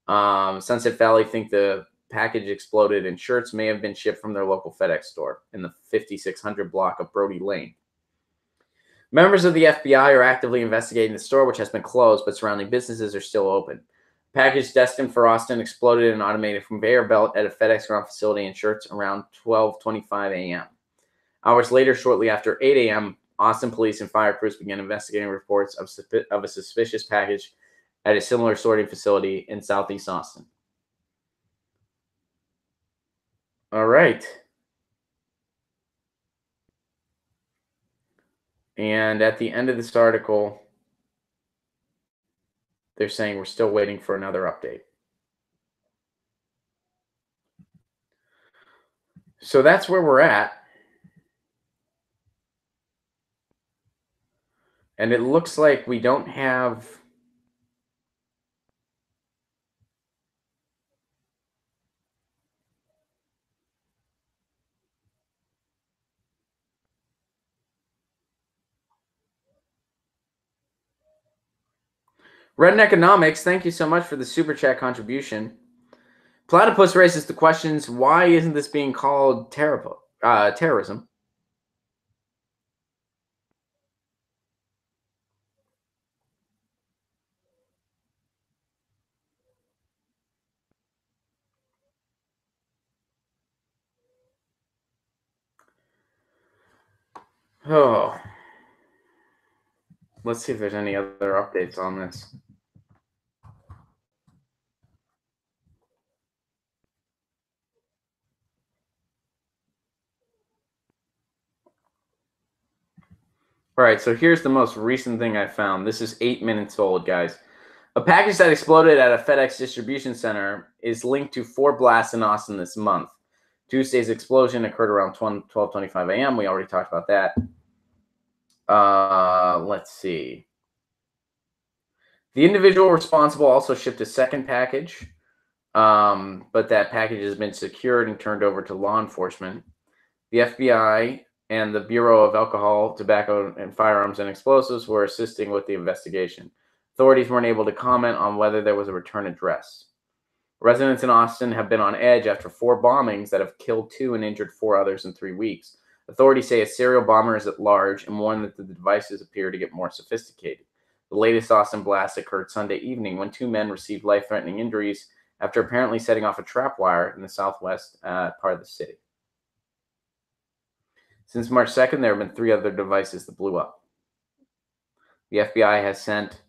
Sunset Valley think the package exploded in Schertz may have been shipped from their local FedEx store in the 5600 block of Brody Lane. Members of the FBI are actively investigating the store, which has been closed, but surrounding businesses are still open. Package destined for Austin exploded in an automated conveyor belt at a FedEx ground facility in Schertz around 12:25 a.m. Hours later, shortly after 8 a.m., Austin police and fire crews began investigating reports of a suspicious package at a similar sorting facility in southeast Austin. All right. And at the end of this article, they're saying we're still waiting for another update. So that's where we're at. And it looks like we don't have Redden Economics, thank you so much for the super chat contribution. Platypus raises the questions, why isn't this being called terrorism? Oh. Let's see if there's any other updates on this. All right, so here's the most recent thing I found. This is 8 minutes old, guys. A package that exploded at a FedEx distribution center is linked to 4 blasts in Austin this month. Tuesday's explosion occurred around 12:25 a.m. We already talked about that. Let's see. The individual responsible also shipped a second package, but that package has been secured and turned over to law enforcement. The FBI and the Bureau of Alcohol, Tobacco, and Firearms and Explosives were assisting with the investigation. Authorities weren't able to comment on whether there was a return address. Residents in Austin have been on edge after 4 bombings that have killed 2 and injured 4 others in 3 weeks. Authorities say a serial bomber is at large and warn that the devices appear to get more sophisticated. The latest Austin blast occurred Sunday evening when 2 men received life-threatening injuries after apparently setting off a trap wire in the southwest part of the city. Since March 2nd, there have been 3 other devices that blew up. The FBI has sent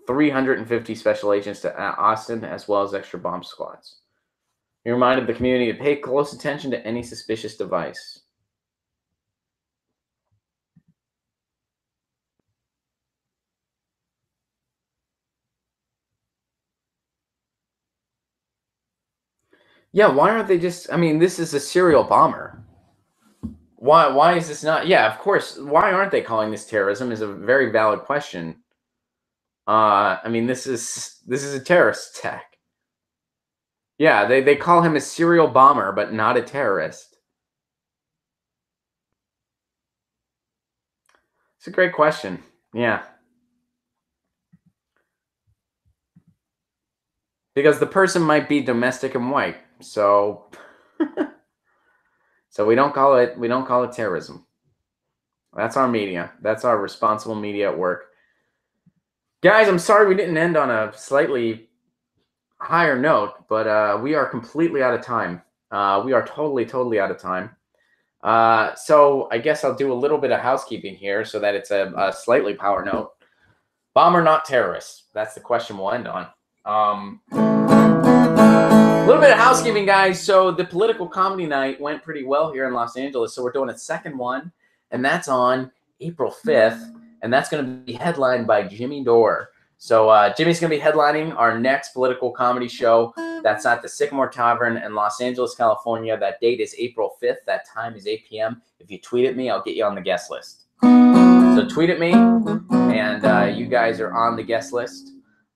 350 special agents to Austin, as well as extra bomb squads. He reminded the community to pay close attention to any suspicious device. Yeah, why aren't they just... I mean, this is a serial bomber. Why is this not? Yeah, of course. Why aren't they calling this terrorism is a very valid question. I mean, this is a terrorist attack. Yeah, they call him a serial bomber, but not a terrorist. It's a great question. Yeah. Because the person might be domestic and white. So so we don't call it terrorism. That's our media. That's our responsible media at work. Guys, I'm sorry we didn't end on a slightly higher note, but we are completely out of time. We are totally out of time. So I guess I'll do a little bit of housekeeping here so that it's a slightly power note. Bomb or not terrorist? That's the question we'll end on. A little bit of housekeeping, guys. So the political comedy night went pretty well here in Los Angeles. So we're doing a second one, and that's on April 5th, and that's going to be headlined by Jimmy Dore. So Jimmy's going to be headlining our next political comedy show. That's at the Sycamore Tavern in Los Angeles, California. That date is April 5th. That time is 8 p.m. If you tweet at me, I'll get you on the guest list. So tweet at me, and you guys are on the guest list.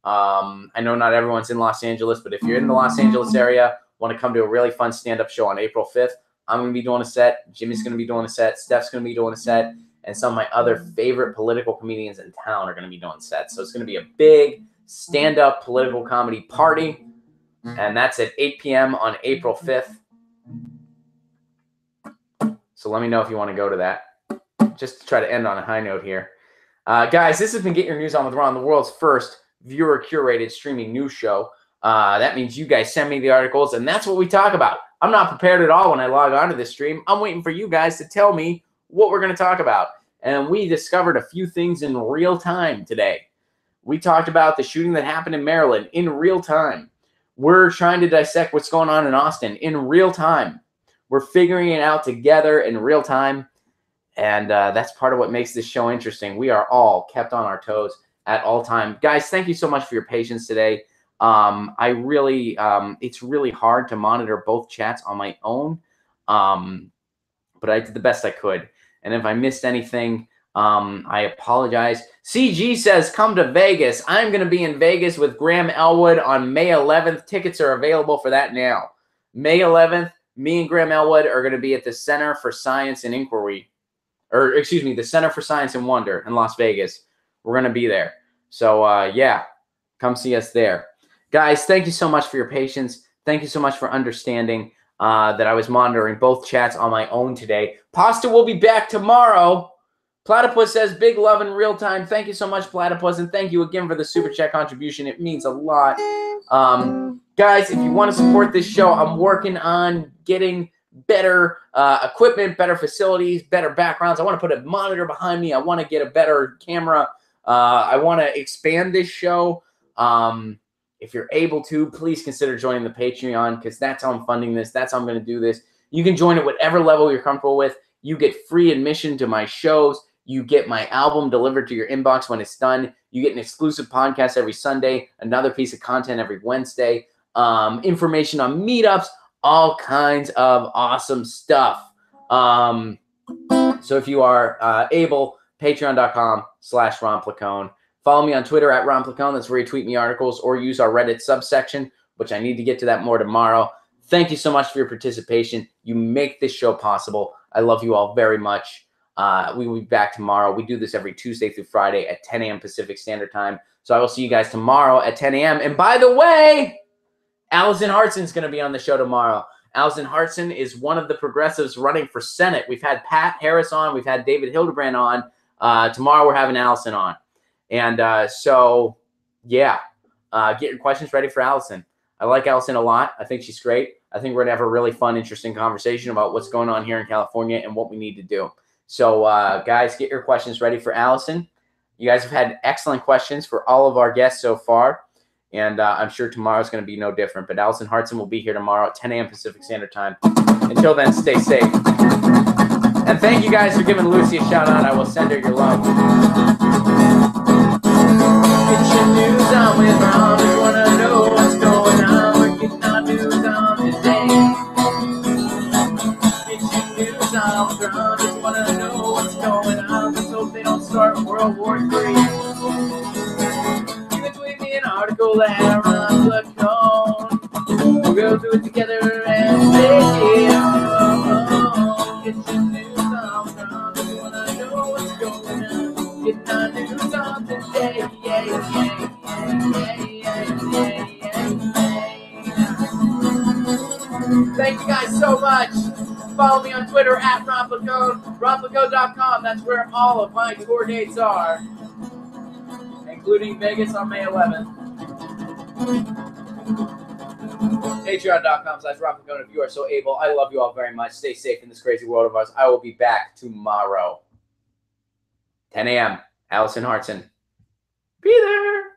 I know not everyone's in Los Angeles, but if you're in the Los Angeles area, want to come to a really fun stand-up show on April 5th, I'm going to be doing a set. Jimmy's going to be doing a set. Steph's going to be doing a set. And some of my other favorite political comedians in town are going to be doing sets. So it's going to be a big stand-up political comedy party. And that's at 8 p.m. on April 5th. So let me know if you want to go to that. Just to try to end on a high note here. Guys, this has been Get Your News On with Ron, the world's first viewer-curated streaming news show. That means you guys send me the articles, and that's what we talk about. I'm not prepared at all when I log onto this stream. I'm waiting for you guys to tell me what we're going to talk about. And we discovered a few things in real time today. We talked about the shooting that happened in Maryland in real time. We're trying to dissect what's going on in Austin in real time. We're figuring it out together in real time. And that's part of what makes this show interesting. We are all kept on our toes at all time. Guys, thank you so much for your patience today. It's really hard to monitor both chats on my own. But I did the best I could. And if I missed anything, I apologize. CG says, come to Vegas. I'm going to be in Vegas with Graham Elwood on May 11th. Tickets are available for that now. May 11th, me and Graham Elwood are going to be at the Center for Science and Inquiry. Or, excuse me, the Center for Science and Wonder in Las Vegas. We're going to be there. So, yeah, come see us there. Guys, thank you so much for your patience. Thank you so much for understanding that I was monitoring both chats on my own today. Pasta will be back tomorrow. Platypus says, big love in real time. Thank you so much, Platypus, and thank you again for the Super Chat contribution. It means a lot. Guys, if you want to support this show, I'm working on getting better equipment, better facilities, better backgrounds. I want to put a monitor behind me. I want to get a better camera. I want to expand this show. If you're able to, please consider joining the Patreon because that's how I'm funding this. That's how I'm going to do this. You can join at whatever level you're comfortable with. You get free admission to my shows. You get my album delivered to your inbox when it's done. You get an exclusive podcast every Sunday, another piece of content every Wednesday, information on meetups, all kinds of awesome stuff. So if you are able, patreon.com/Ron Placone. Follow me on Twitter at Ron Placone. That's where you tweet me articles or use our Reddit subsection, which I need to get to that more tomorrow. Thank you so much for your participation. You make this show possible. I love you all very much. We will be back tomorrow. We do this every Tuesday through Friday at 10 a.m. Pacific Standard Time. So I will see you guys tomorrow at 10 a.m. And by the way, Allison Hartson's going to be on the show tomorrow. Allison Hartson is one of the progressives running for Senate. We've had Pat Harris on. We've had David Hildebrand on. Tomorrow we're having Allison on. And so, yeah, get your questions ready for Allison. I like Allison a lot. I think she's great. I think we're going to have a really fun, interesting conversation about what's going on here in California and what we need to do. So, guys, get your questions ready for Allison. You guys have had excellent questions for all of our guests so far. And I'm sure tomorrow's going to be no different. But Allison Hartson will be here tomorrow at 10 a.m. Pacific Standard Time. Until then, stay safe. And thank you guys for giving Lucy a shout out. I will send her your love. Get your news on with Ron. We want to know what's going on. We're getting our news on today. Get your news on. miles around. Just wanna know what's going on. Let's hope they don't start World War III. You can tweet me an article at Placone. We'll go do it together and take it on. Get your news on. Just wanna know what's going on. Get our news on today. Yeah, yeah, yeah, yeah, yeah, yeah, yeah. Thank you guys so much. Follow me on Twitter at Ron Placone, ronplacone.com. That's where all of my tour dates are, including Vegas on May 11th. Patreon.com/Ron Placone if you are so able. I love you all very much. Stay safe in this crazy world of ours. I will be back tomorrow. 10 a.m. Allison Hartson. Be there.